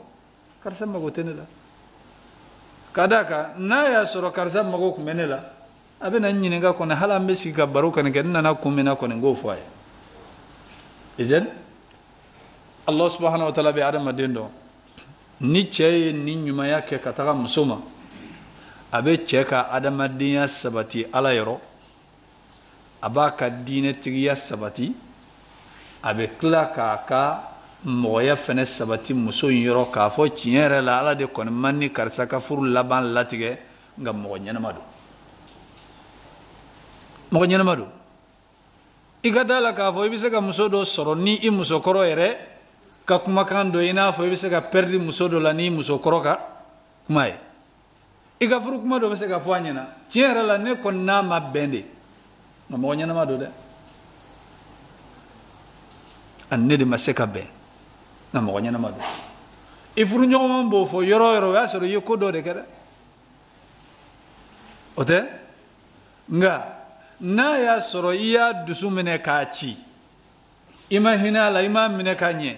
karisa mago tɛ ne la ka d'a kan n'a y'a sɔrɔ karisa mago tun bɛ ne la a bɛ na n ɲininka kɔni hali an bɛ sigi ka baro kɔni kɛ n nana kun min na kɔni n k'o fɔ a ye izan Allah subhanahu wa ta'ala bɛ adamaden dɔn ni cɛ ye nin ɲumanya kɛ ka taga muso ma a bɛ cɛ ka adamadenya sabati ala yɔrɔ a b'a ka diinɛtigiya sabati a bɛ tila k'a ka mɔgɔya fɛnɛ sabati muso in yɔrɔ k'a fɔ tiɲɛ yɛrɛ la ala de kɔni man ni karisa ka furu laban latigɛ nka mɔgɔ ɲɛnama don mɔgɔ ɲɛnama don i ka da la k'a fɔ i bɛ se ka muso dɔ sɔrɔ ni i musokɔrɔ yɛrɛ ka kumakan dɔ i n'a fɔ i bɛ se ka pɛridi muso dɔ la ni musokɔrɔ ka kuma ye i ka furu kuma dɔ bɛ se ka fɔ a ɲɛna tiɲɛ yɛrɛ la ne kɔni n'a ma bɛn de nka mɔgɔ ɲɛnama don dɛ ani ne de ma se ka bɛn nka mɔgɔ ɲɛnama don i furuɲɔgɔnma b'o fɔ yɔrɔ o yɔrɔ o y'a sɔrɔ i ye ko dɔ de kɛ dɛ o tɛ nka n'a y'a sɔrɔ i y'a dusu minɛ k'a ci i ma hinɛ a la i m'a minɛ k'a ɲɛ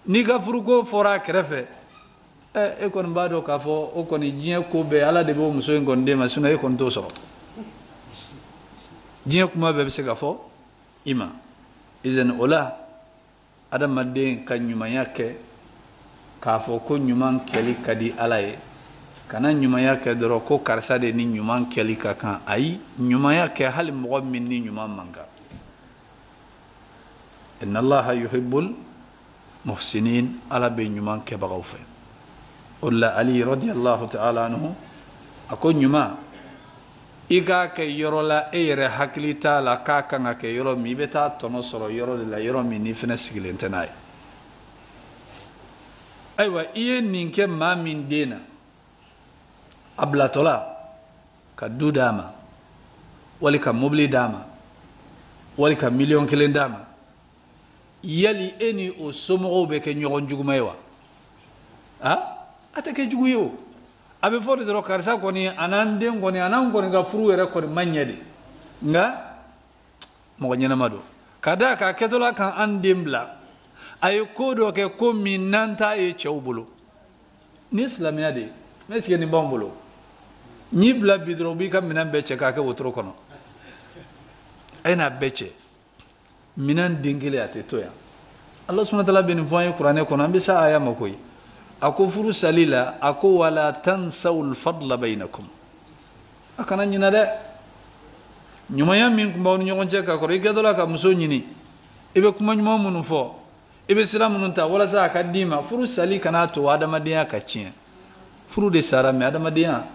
n'i ka furuko fɔra a kɛrɛfɛ e kɔni b'a dɔn k'a fɔ o kɔni diɲɛ ko bɛɛ ala de b'o muso in kɔni d'e ma sinon e kɔni t'o sɔrɔ diɲɛ kuma bɛɛ bɛ se ka fɔ i ma izan o la adamaden ka ɲumanya kɛ k'a fɔ ko ɲuman kɛli ka di ala ye kana ɲumanya kɛ dɔrɔn ko karisa de ni ɲuman kɛli ka kan ayi ɲumanya kɛ hali mɔgɔ min ni ɲuman man kan inna allaha yuhibbul muhsinin ala bɛ ɲuman kɛbagaw fɛ o la ali radiyallahu ta'ala anhu a ko ɲuman i k'a kɛ yɔrɔ la e yɛrɛ hakili t'a la k'a kan ka kɛ yɔrɔ min i bɛ taa tɔnɔ sɔrɔ yɔrɔ de la yɔrɔ min n'i fana sigilen tɛ n'a ye ayiwa i ye nin kɛ maa min den na a bilatɔ la ka du d'a ma wali ka mobili d'a ma wali ka 1,000,000 d'a ma yali eni o somoro be ke nyogon jugumaywa atake juguyo abe fodi dro karsa koni anan ga furu ere ko manyade nga mo nyana mado kada ka ketola kan andembla ay kodo ke ko minanta e chewbulo ni islamia de meske ni bambulo ni bla bidro bi kam minan becce ka ke wotro kono ayna becce minan dingile ate toya Allah subhanahu wa ta'ala bin voye qur'ane kono ambi sa aya makoy ako furu salila ako wala tansawul fadla bainakum akana nyina de nyumaya min kumba nyon ka ko rike dola ka muso nyini ibe kuma nyuma munu fo ibe sira munu ta wala sa ka dima furu sali kana to adama dia ka cien furu de sara me adama dia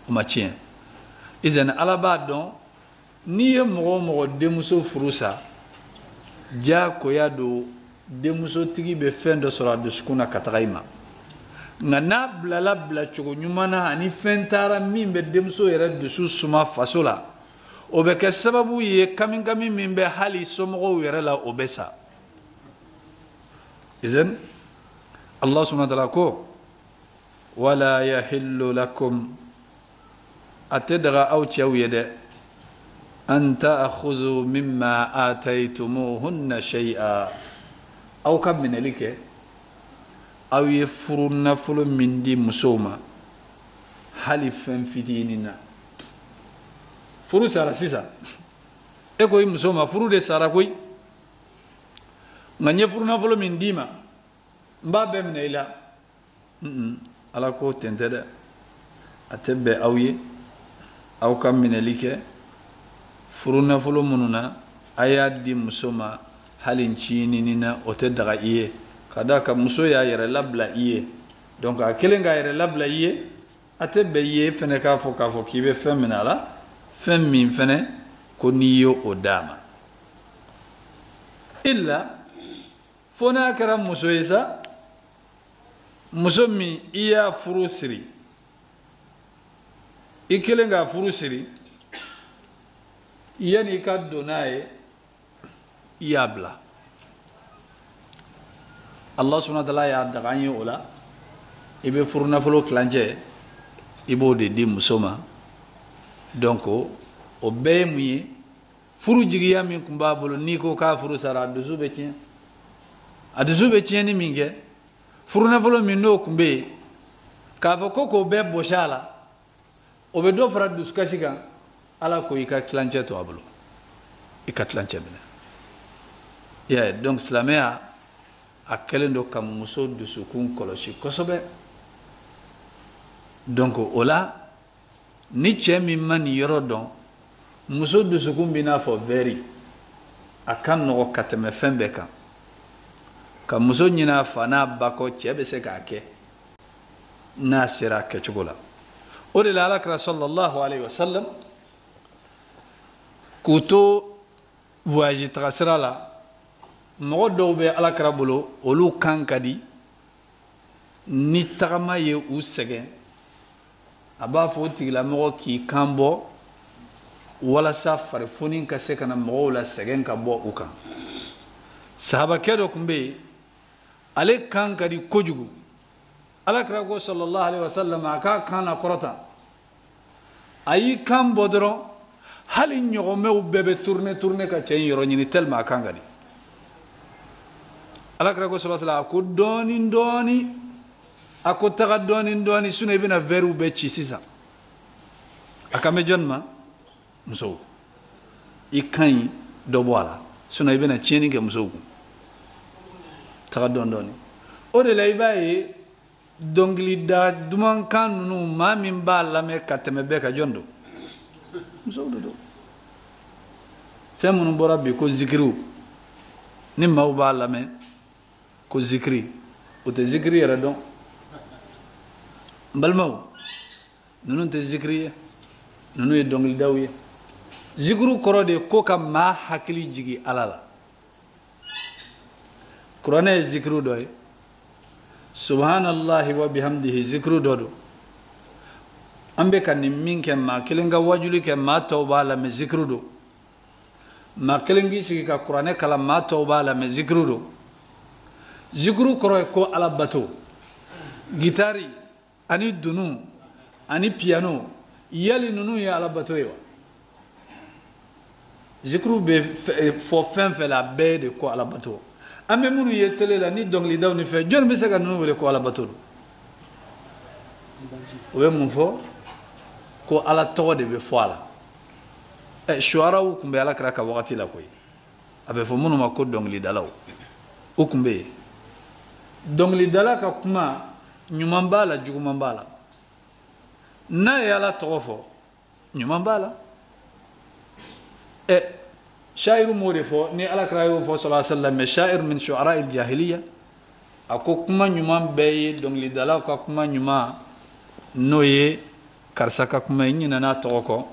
o ma cien izen alaba don ni ye mo de muso furu sa ja ko ya do de muso tigi be fendo sora de sukuna katagaima ngana bla chogo nyumana ani fentara mimbe de muso yere de suma fasola o be ke sababu ye kamin mimbe hali somo yere la obesa izen Allah subhanahu wa ta'ala ko wala yahillu lakum atadra aw chawiyade an ta'khudhu mimma ataytumuhunna shay'a aw kam min alike aw yafuruna fulu min di musoma halifan fidinina furu sara sisa e koy musoma furu de sara koy nganye furuna fulu min dima mbabe min ila ala ko tentede atebe awye aw kam min alike furuna fulu mununa ayadi musoma halin chini nina ote daga iye kada ka muso ya yere labla iye donc a kelenga yere labla iye ate be ye fene ka fo kibe feminala femmin fene ko niyo odama illa fona kara muso isa muso mi iya furusiri ikelenga furusiri yani ka donaye yabla Allah subhanahu wa ta'ala ya daganye ola ibe furuna folo klanje ibo de di musoma donc o be muye furu jigiya min kumba bolo ni ko ka furu sara duzu be cien ni minge furuna folo min no kumbe ka fo ko be boshala o be do fara duskashiga ala ko ika klanje to ablo ika klanje bene ya donc islamia akelendo kam muso dusukun kolosi kosobe donc ola ni chemi mani yorodon muso dusukun bina fo veri akan no kateme fembe kan ka muso nyina fana bako chebe se ka ke nasira ke chugola ore la alakra sallallahu alaihi wasallam kuto voyage trasera la mɔgɔ dɔw bɛ alakira bolo olu kan ka di ni tagama ye u sɛgɛn a b'a fɔ o tigilamɔgɔ k'i kan bɔ walasa farifoni ka se ka na mɔgɔw la sɛgɛn ka bɔ u kan sahabakɛ dɔ tun bɛ yen ale kan ka di kojugu alakira ko sallallahu alaihi wasallam a k'a kan na kɔrɔta a y'i kan bɔ dɔrɔn hali ɲɔgɔnmɛw bɛɛ bɛ tourner ka cɛ in yɔrɔ ɲini tellement a kan ka di alakira ko sallallahu alaihi wasallam ko dɔɔni a ko taga dɔɔni sino i bɛna verre bɛɛ ci sisan a kan bɛ jɔnni ma musow i kan ɲi dɔ bɔ a la sino i bɛna tiɲɛni kɛ musow kun taga dɔɔni o de la i b'a ye dɔnkilida dumankan ninnu maa min b'a lamɛn ka tɛmɛ bɛɛ ka jɔn don musow de don fɛn minnu bɔra bi ko zikiriw ni maaw b'a lamɛn ko zikiri o tɛ zikiri yɛrɛ dɔn n balimaw ninnu tɛ zikiri ye ninnu ye dɔnkilidaw ye zikiri kɔrɔ de ko ka maa hakili jigi ala la kuranɛ ye zikiri dɔ ye subhanallahi wa bihamdihi zikiri dɔ don an bɛ ka nin min kɛ maa kelen ka wajuli kɛ maa tɔw b'a lamɛn zikiri don ma kelengi sigi ka kuranɛ kala maa tɔw b'a la mɛ zikiri do zikiri kɔrɔ ye ko ala bato gitari ani dunu ani piano yali ninnu ye ala bato ye wa zikiri bɛ fɔ fɛn fɛn la a bɛɛ de ko ala bato an bɛ minnu ye tele la ni dɔnkilidaw ni fɛn jɔnni bɛ se ka ninnu wele ko ala bato do o bɛ mun fɔ ko ala tɔgɔ de bɛ fɔ a la shuaraw tun bɛ ala kira ka wagati la koyi a bɛ fɔ minnu ma ko dɔnkilidalaw o tun bɛ yen dɔnkilidala ka kuma ɲuman b'a la juguman b'a la n'a ye ala tɔgɔ fɔ ɲuman b'a la shairu m'o de fɔ ni ala kira y'o fɔ sallallahu alaihi wasallam shairu min shu'ara al-jahiliya a ko kuma ɲuman bɛɛ ye dɔnkilidalaw ka kuma ɲuman n'o ye karisa ka kuma ye n ɲinɛna a tɔgɔ kɔ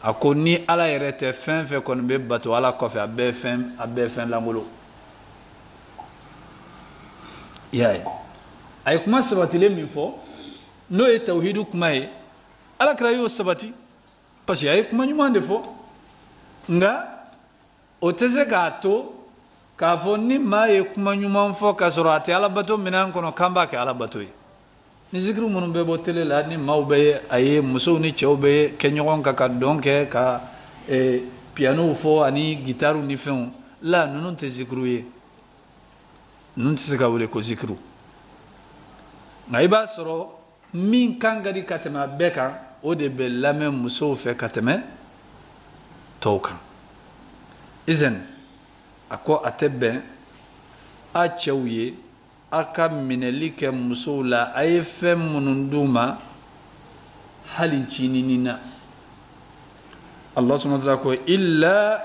a ko ni ala yɛrɛ tɛ fɛn fɛn kɔni bɛ bato ala kɔfɛ a bɛɛ ye fɛn langolo i y'a ye a ye kuma sabatilen min fɔ n'o ye tawhidu kuma ye ala kira y'o sabati parce que a ye kuma ɲuman de fɔ nka o tɛ se k'a to k'a fɔ ni maa ye kuma ɲuman fɔ k'a sɔrɔ a tɛ ala bato minɛn kɔnɔ k'an b'a kɛ ala bato ye ni zikiri minnu bɛ bɔ tele la ni maaw bɛ a ye musow ni cɛw bɛ kɛ ɲɔgɔn kan ka dɔn kɛ ka pianow fɔ ani gitariw ni fɛnw la ninnu tɛ zikiriw ye ninnu tɛ se ka wele ko zikiriw nka i b'a sɔrɔ min kan ka di ka tɛmɛ a bɛɛ kan o de bɛ lamɛn musow fɛ ka tɛmɛ tɔw kan izɛn a ko a tɛ bɛn a cɛw ye a ka minɛli kɛ musow la a ye fɛn minnu d'u ma hali cinini na Allah subhanahu wa ta'ala ko illa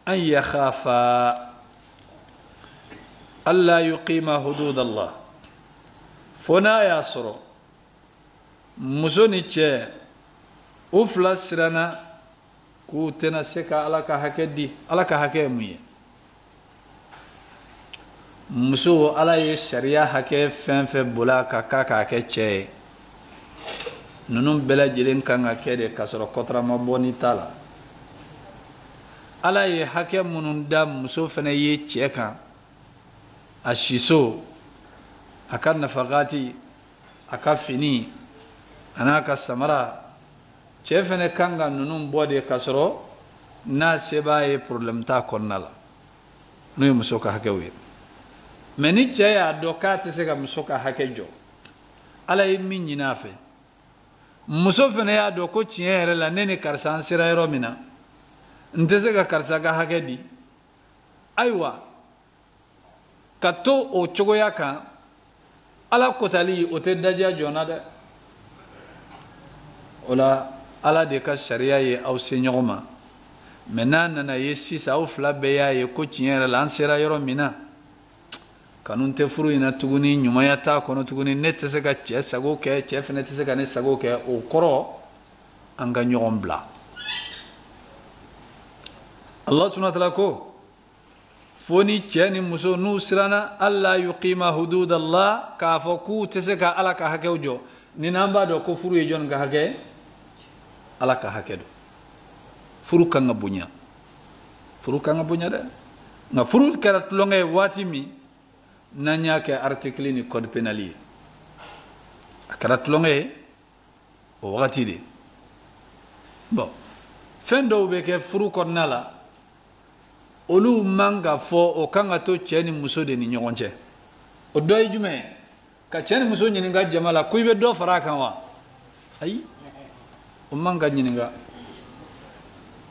an yakhafa alla yuqima hudud Allah fo n'a y'a sɔrɔ muso ni cɛ u fila siranna k'u tɛna se ka ala ka hakɛ di ala ka hakɛ ye mun ye muso ala ye sariya hakɛ fɛn fɛn bola ka k'a kɛ cɛ ye ninnu bɛɛ lajɛlen kan ka kɛ de k'a sɔrɔ kɔtarama bɔnni t'a la ala ye hakɛ minnu da muso fana ye cɛ kan a siso a ka nafakati a ka fini a n'a ka samara cɛ fana kan ka ninnu bɔ de k'a sɔrɔ n'a se b'a ye problème t'a kɔnɔna la n'o ye muso ka hakɛw ye mɛ ni cɛ y'a dɔn k'a tɛ se ka muso ka hakɛ jɔ ala ye min ɲini a fɛ muso fana y'a dɔn ko tiɲɛ yɛrɛ la ne ni karisa an sera yɔrɔ min na n tɛ se ka karisa ka hakɛ di ayiwa ka to o cogoya kan ala kotali o tɛ daja joona dɛ o la ala de ka sariya ye aw se ɲɔgɔn ma mɛ n'a nana ye sisan aw fila bɛɛ y'a ye ko tiɲɛ yɛrɛ la an sera yɔrɔ min na kanu tɛ furu in na tuguni ɲumanya t'a kɔnɔ tuguni ne tɛ se ka cɛ sago kɛ cɛ fana tɛ se ka ne sago kɛ o kɔrɔ an ka ɲɔgɔn bila Allah subhanahu wa ta'ala ko fo ni cɛ ni muso n'u siranna alla yuqima hudud Allah k'a fɔ k'u tɛ se ka ala ka hakɛw jɔ ni n'an b'a dɔn ko furu ye jɔn ka hakɛ ala ka hakɛ do furu kan ka bonya dɛ nka furu kɛra tulonkɛ ye waati min n'an y'a kɛ article ni code pénal ye a kɛra tulonkɛ ye o wagati de bon fɛn dɔw bɛ kɛ furu kɔnɔna la olu man ka fɔ o kan ka to cɛ ni muso de ni ɲɔgɔn cɛ o dɔ ye jumɛn ye ka cɛ ni muso ɲininka jama la ko i bɛ dɔ fara a kan wa ayi o man ka ɲininka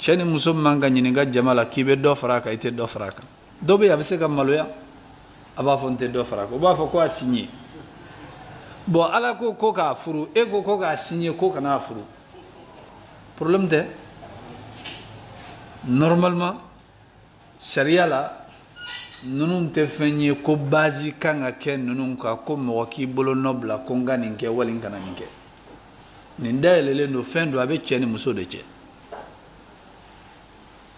cɛ ni muso man ka ɲininka jama la k'i bɛ dɔ fara a kan i tɛ dɔ fara a kan dɔ bɛ yen a bɛ se ka maloya a b'a fɔ n tɛ dɔ fara a kan o b'a fɔ ko a signé bon ala ko ko k'a furu e ko ko k'a signé ko kana a furu problème tɛ normalement sariya la ninnu tɛ fɛn ye ko base kan ka kɛ ninnu kan ko mɔgɔ k'i bolo nɔ bila ko n ka nin kɛ wali n kana nin kɛ nin dayɛlɛlen don fɛn don a bɛ cɛ ni muso de cɛ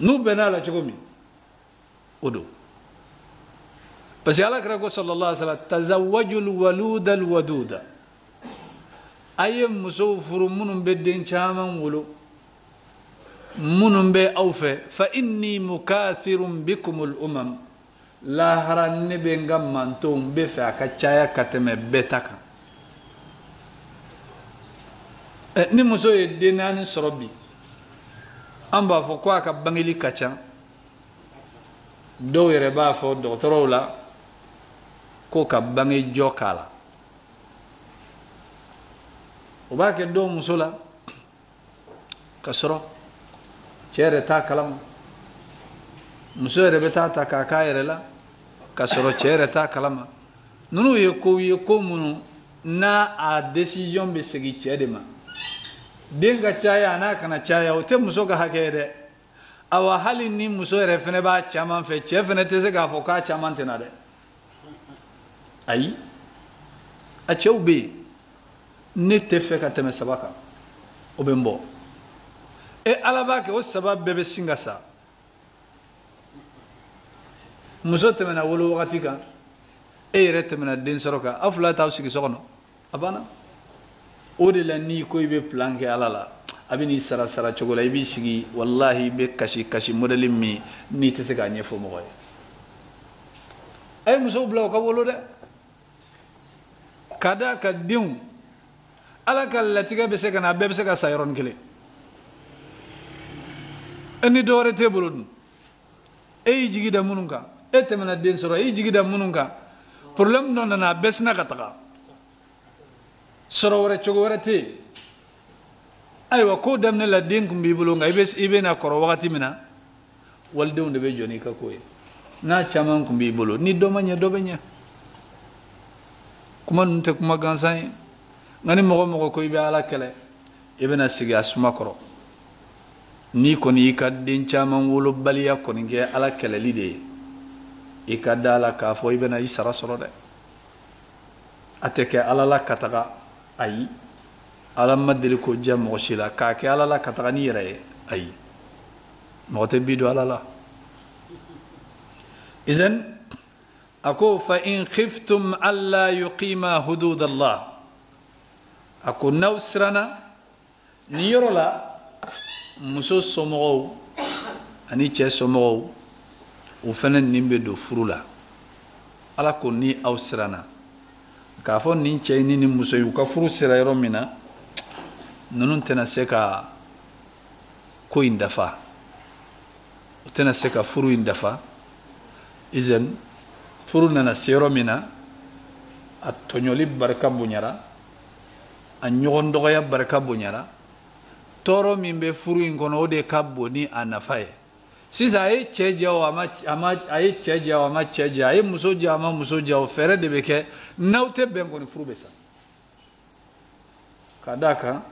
n'u bɛnna a la cogo min o don parce que ala kira ko sallallahu alaihi wa sallam tazawwajul waluda alwaduda a ye musow furu minnu bɛ den caman wolo منن أوفى فإني مكاثر بكم الأمم لا هران بينغم منتوم بفع كتشايا كتم بيتك نمسو يدينان سربي أمبا فقوا كبانجلي كتشا دو يربا فو دكتورو لا كو كبانجي جوكالا وباك دو مسولا كسرو chere ta kalama muso yɛrɛ bɛ taa ta k'a k'a yɛrɛ la ka sɔrɔ cɛ yɛrɛ ta kalama ninnu ye ko minnu n'a a décision bɛ segin cɛ de ma den ka caya a n'a kana caya o tɛ muso ka hakɛ ye dɛ awa hali ni muso yɛrɛ fɛnɛ b'a caman fɛ cɛ fɛnɛ tɛ se k'a fɔ k'a caman tɛna dɛ ayi a cɛw bɛ yen ne tɛ fɛ ka tɛmɛ 3 kan o bɛ n bɔ ala b'a kɛ o 3 bɛɛ bɛ sin ka sa muso tɛmɛna wolo wagati kan yɛrɛ tɛmɛna den sɔrɔ kan aw fila t'aw sigi so kɔnɔ a banna o de la n'i ko i bɛ plan kɛ ala la a bɛ n'i sara sara cogo la i b'i sigi wallahi i bɛ kasi modèle min n'i tɛ se k'a ɲɛfɔ mɔgɔ ye a ye musow bila u ka wolo dɛ ka da ka denw ala ka latigɛ bɛ se ka na a bɛɛ bɛ se ka sa yɔrɔnin kelen ni dɔwɛrɛ t'e bolo dun e y'i jigi da minnu kan e tɛmɛna den sɔrɔ e y'i jigi da minnu kan problème dɔ nana a bɛɛ sina ka taga sɔrɔ wɛrɛ cogo wɛrɛ tɛ yen ayiwa ko daminɛ la den tun b'i bolo nka i bɛ na kɔrɔ wagati min na walidenw de bɛ jɔ n'i ka ko ye n'a caman tun b'i bolo ni dɔ ma ɲɛ dɔ bɛ ɲɛ kuma ninnu tɛ kuma gansan ye nka ni mɔgɔ mɔgɔ ko i bɛ ala kɛlɛ i bɛna sigi a suma kɔrɔ ni kɔni y'i ka den caman wolobaliya kɔni kɛ ala kɛlɛli de ye i ka da la k'a fɔ i bɛna i sara sɔrɔ dɛ a tɛ kɛ ala la ka taga ayi ala ma deli ko diya mɔgɔ si la k'a kɛ ala la ka taga n'i yɛrɛ ye ayi mɔgɔ tɛ bi don ala la izan a ko fa in khiftum alla yuqima hudud Allah a ko n'aw siranna nin yɔrɔ la muso somɔgɔw ani cɛ somɔgɔw o fana nin bɛ don furu la ala ko ni aw siranna k'a fɔ nin cɛ ni nin muso y'u ka furu sira yɔrɔ min na ninnu tɛna se ka ko in dafa u tɛna se ka furu in dafa izan furu nana se yɔrɔ min na a tɔɲɔli barika bonyara a ɲɔgɔn dɔgɔya barika bonyara tɔɔrɔ min bɛ furu in kɔnɔ o de ka bon ni a nafa ye sisan a ye cɛ diya o a ma cɛ diya o a ma cɛ diya a ye muso diya o a ma muso diya o fɛɛrɛ de bɛ kɛ n'aw tɛ bɛn kɔni furu bɛ sa ka d'a kan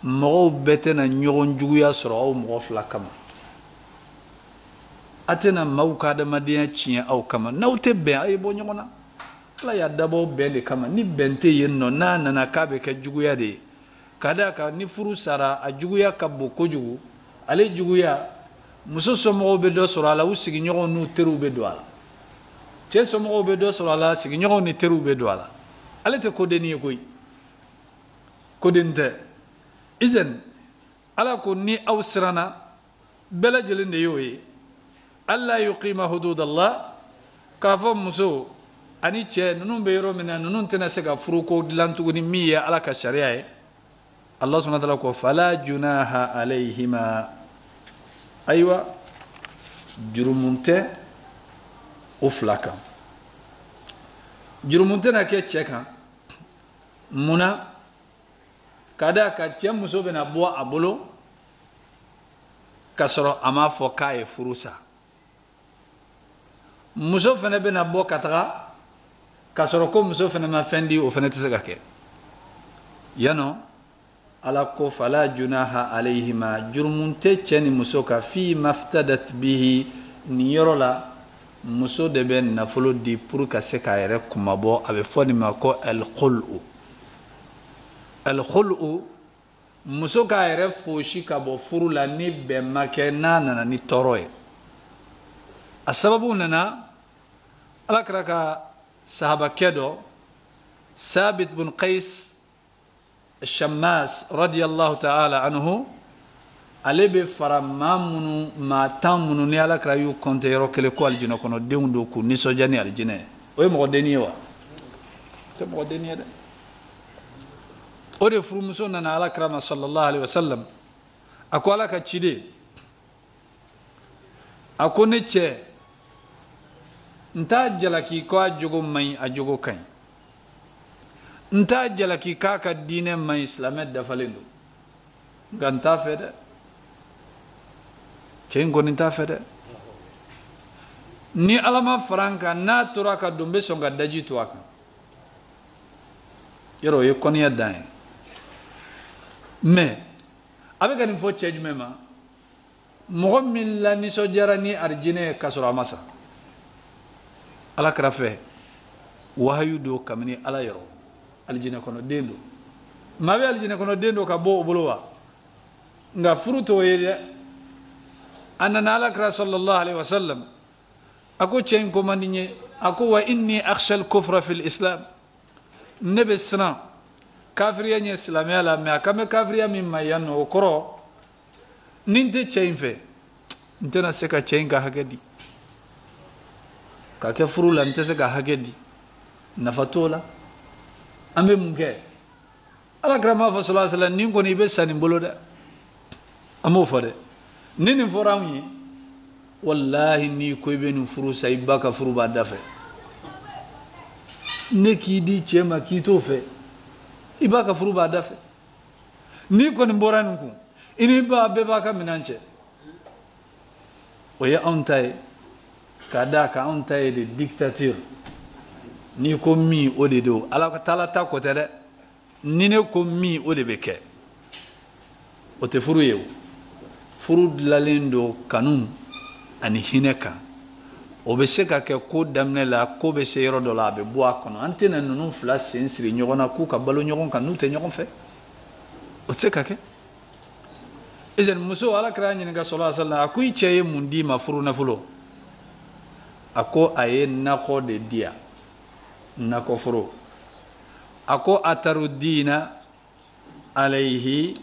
mɔgɔw bɛɛ tɛna ɲɔgɔn juguya sɔrɔ aw mɔgɔ fila kama a tɛna maaw ka adamadenya tiɲɛ aw kama n'aw tɛ bɛn a ye bɔ ɲɔgɔn na ala y'a dabɔ bɛn de kama ni bɛn tɛ yen nɔ n'a nana k'a bɛ kɛ juguya de ye ka d'a kan ni furu sara a juguya ka bon kojugu ale juguya muso somɔgɔw bɛ dɔ sɔrɔ a la u sigiɲɔgɔnw n'u teriw bɛ don a la cɛ somɔgɔw bɛ dɔ sɔrɔ a la sigiɲɔgɔnw ni teriw bɛ don a la ale tɛ kodenni ye koyi kodenni tɛ izan ala ko ni aw siranna bɛɛ lajɛlen de y'o ye alla yuqima hudud Allah k'a fɔ muso ani cɛ ninnu bɛ yɔrɔ min na ninnu tɛna se ka furu ko dilan tuguni min ye ala ka sariya ye Allah subhanahu wa ta'ala ko fala junaha alayhima ayiwa jurumun tɛ o fila kan jurumun tɛna kɛ cɛ kan munna ka d'a kan cɛ muso bɛna bɔ a bolo k'a sɔrɔ a m'a fɔ k'a ye furu sa muso fana bɛna bɔ ka taga k'a sɔrɔ ko muso fana ma fɛn di o fana tɛ se ka kɛ yanɔ ala ko fala junaha alayhima jurumun tɛ cɛ ni muso kan fi maftadat bihi nin yɔrɔ la muso de bɛ nafolo di pour ka se k'a yɛrɛ kumabɔ a bɛ fɔ nin ma ko al-khul'u al-khul'u muso k'a yɛrɛ fosi ka bɔ furu la ni bɛn ma kɛ n'a nana ni tɔɔrɔ ye a sababu nana ala kɛra ka sahabakɛ dɔ Sabit bin Qais الشماس رضي الله تعالى عنه ale be fara maa minnu maa 10 minnu ni alakira y'u compter yɔrɔ kelen ko alijinɛ kɔnɔ denw don k'u nisɔndiya ni alijinɛ ye o ye mɔgɔ denni ye wa o tɛ mɔgɔ denni ye dɛ o de furumuso nana alakira ma sallallahu alaihi wasallam a ko ala ka ciden a ko ne cɛ n t'a jalaki ko a jogo man ɲi a jogo ka ɲi n t'a jalaki k'a ka diinɛ man ɲi silamɛ dafalen don nka n t'a fɛ dɛ cɛ in kɔni t'a fɛ dɛ ni ala ma fara n kan n'a tora ka don n bɛ sɔn ka daji to a kan yɔrɔ o ye kɔniya dan ye mais a bɛ ka nin fɔ cɛ jumɛn ma mɔgɔ min la nisɔndiyara ni arijinɛ ye k'a sɔrɔ a ma sa ala kɛra fɛ wahayu don kabini ala yɔrɔ alijinɛ kɔnɔ den don maa bɛ alijinɛ kɔnɔ den don ka bɔ o bolo wa nka furu t'o ye dɛ a nana ala kɛra sallallahu alaihi wasallam a ko cɛ in ko man di n ye a ko wa inni akhshal kufra fil islam ne bɛ siran kafiriya ɲɛ silamɛya la mais a kan bɛ kafiriya min ma yan nɔ o kɔrɔ ni n tɛ cɛ in fɛ n tɛna se ka cɛ in ka hakɛ di ka kɛ furu la n tɛ se ka hakɛ di nafa t'o la an bɛ mun kɛ ala kɛra m'a fɔ sallallahu alaihi wasallam nin kɔni i bɛ sa nin bolo dɛ an m'o fɔ dɛ ni nin fɔra anw ye wallahi n'i ko i bɛ nin furu sa i ba ka furu b'a da fɛ ne k'i di cɛ ma k'i t'o fɛ i ba ka furu b'a da fɛ n'i kɔni bɔra nin kun i ni ba bɛɛ b'a ka minɛn cɛ o ye anw ta ye k'a d'a kan anw ta ye de dictature n'i ko min o de don ala taala ta kɔ tɛ dɛ ni ne ko min o de bɛ kɛ o tɛ furu ye o furu dilanlen don kanu ani hinɛ kan o bɛ se ka kɛ ko daminɛ la ko bɛ se yɔrɔ dɔ la a bɛ bɔ a kɔnɔ an tɛna ninnu fila sen siri ɲɔgɔn na k'u ka balo ɲɔgɔn kan n'u tɛ ɲɔgɔn fɛ o tɛ se ka kɛ izan muso ala kɛra ɲininka sallallahu alaihi wasallam a ko i cɛ ye mun d'i ma furu nafolo a ko a ye nakɔ de di yan nakɔforo a ko atarudina alayhi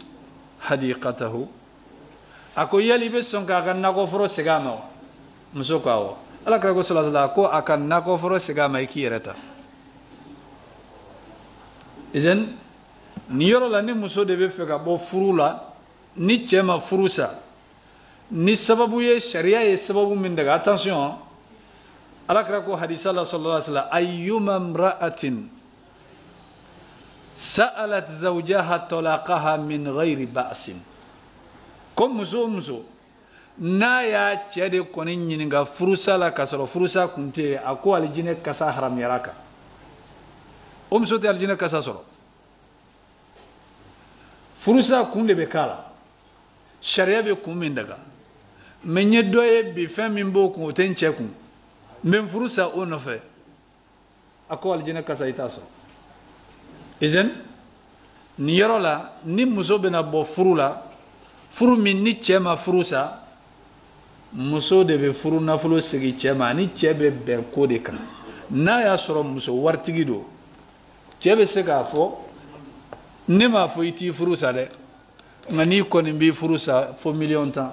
hadiqatahu a ko yali bɛ sɔn k'a ka nakɔforo segin a ma wa muso ko awɔ ala kɛra ko sallallahu alaihi wasallam a ko a ka nakɔforo segin a ma i k'i yɛrɛ ta izan ni yɔrɔ la ni muso de bɛ fɛ ka bɔ furu la ni cɛ ma furu sa ni sababu ye sariya ye sababu min daga attention ala kɛra ko hadisa la sallallahu alaihi wasallam ayyuma imra'atin sa'alat zawjaha talaqaha min ghairi ba'sin ko muso muso n'a y'a cɛ de kɔni ɲininka furusa la k'a sɔrɔ furusa kun tɛ yen a ko alijinɛ kasa haramuyara a kan o muso tɛ alijinɛ kasa sɔrɔ furusa kun de bɛ k'a la sariya bɛ kun min daga mais n ye dɔ ye bi fɛn min b'o kun o tɛ n cɛ kun n bɛ n furusa o nɔfɛ a ko alijinɛ kasa i t'a sɔrɔ izan nin yɔrɔ la ni muso bɛna bɔ furu la furu min ni cɛ ma furu sa muso de bɛ furu nafolo segin cɛ ma ani cɛ bɛ bɛn ko de kan n'a y'a sɔrɔ muso waritigi don cɛ bɛ se k'a fɔ ne m'a fɔ i t'i furu sa dɛ nka n'i kɔni b'i furu sa fo 1,000,000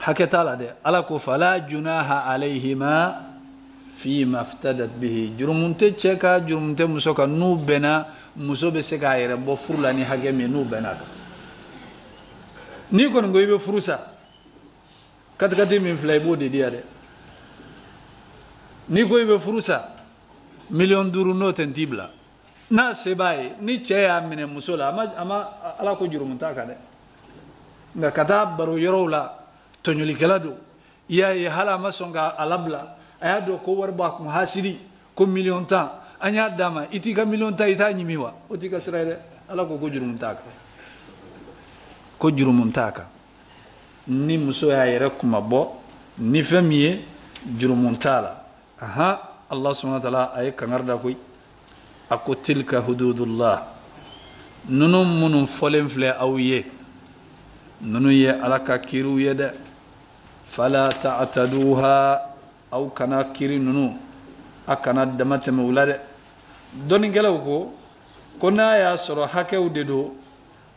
hakɛ t'a la dɛ ala ko fala junaha alayhima fi maftadat bihi jurumun tɛ cɛ ka jurumun tɛ muso kan n'u bɛnna muso bɛ se k'a yɛrɛ bɔ furu la ni hakɛ min n'u bɛnna kan n'i kɔni ko i bɛ furu sa katikati min filɛ i b'o de di yan dɛ n'i ko i bɛ furu sa 5,000,000 n'o tɛ n t'i bila n'a se b'a ye ni cɛ y'a minɛ muso la a ma ala ko jurumun t'a kan dɛ nka ka taa baro yɔrɔw la tɔɲɔlikɛla don i y'a ye hali a ma sɔn k'a labila a y'a dɔn ko wari b'a kun hasidi ko 1,000,000 an y'a d'a ma i t'i ka 1,000,000 i t'a ɲimi wa o t'i ka sira ye dɛ ala ko jurumun t'a kan ko jurumun t'a kan ni muso y'a yɛrɛ kuma bɔ ni fɛn min ye jurumun t'a la aha Allah subhanahu wa ta'ala a ye kankari da koyi a ko tilka hududullah ninnu minnu fɔlen filɛ aw ye ninnu ye ala ka kiriw ye dɛ fala ta'taduha aw kana kiri ninnu a kana dama tɛmɛ u la dɛ dɔnnikɛlaw ko n'a y'a sɔrɔ hakɛw de don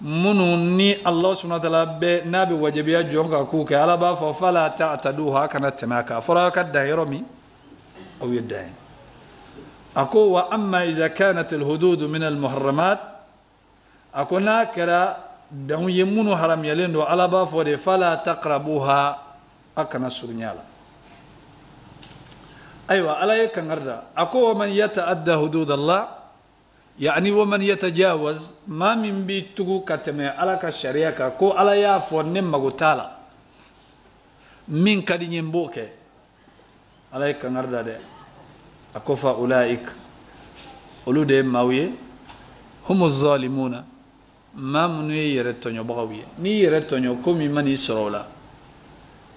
منو ني الله سبحانه وتعالى نبي وجبيا جونغا كوك على بافا فلا تعتدوها كانت تماكا فراك الدائرمي أو يدعي أقول وأما إذا كانت الحدود من المحرمات أقول ناكرا دون يمونو حرام يلندو على بافا فلا تقربوها أكنا سرنيالا أيوة على يكنغردا أقول ومن يتعدى حدود الله يعني ومن يتجاوز ما من بيتو كتمي على كشريعة كو على يافو نمغو تالا من كدي ينبوك على يكنغردا دي أقول فأولئك أولو دي ماوية هم الظالمون ما منو يرتونيو بغوية ني يرتونيو كومي من يسرولا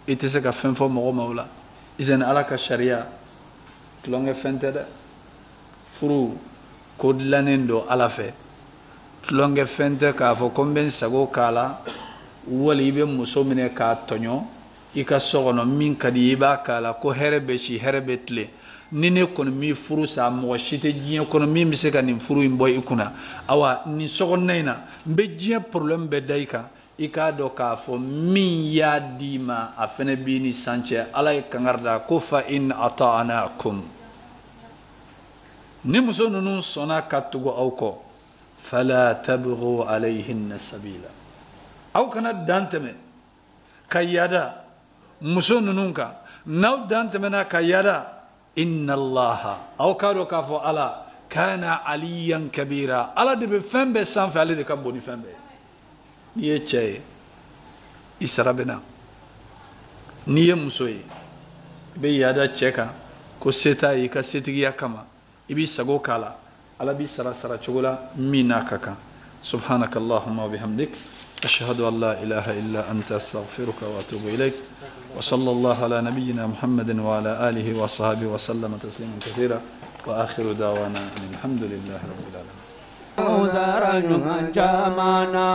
إتسكا فنفو مغو مولا إذن على كشريعة كلونغ فنتدا فرو kodlanen do ala fe tlonge fente ka fo komben sago kala wali be muso mine ka tonyo ika sogono min kadi iba kala ko herebe shi herebe tle nine kon mi furu sa mo shite jien kon mi mi se kan furu imboy ikuna awa ni sogonnayna be jien problem be dayka ika do ka fo min ya dima afene bini sanche ala kangarda ko fa in ata'anakum نمسون صنا كتجو أوكو فلا تبغوا عليهن سبيلا أو كانت دانتمه كيادا مسون نونكا نو دانتمنا كيادا إن الله أو كارو كافو على كان عليا كبيرا على دي بفهم بسام في علي دي كابوني فهم بي نيه چاي إسرابنا نيه مسوي بيادا چكا كو ستاي كستيا كما ibi sago kala ala bi sara sara chugula mina kaka subhanaka allahumma wa bihamdik ashhadu an la ilaha illa anta astaghfiruka wa atubu ilaik wa sallallahu ala nabiyyina muhammadin wa ala alihi wa sahbihi wa sallama tasliman kathira wa akhiru da'wana alhamdulillahi rabbil alamin Uzaranyungan jamana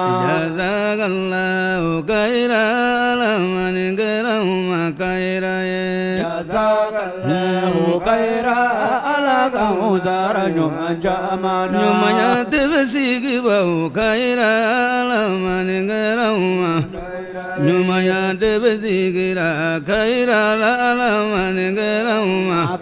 Jazakallahu khairan man garama khairaye Jazakallahu khairan alaga uzaranyungan jamana Nyumanya tebsigi bau khairan man garama Nyumanya tebsigi khairan man garama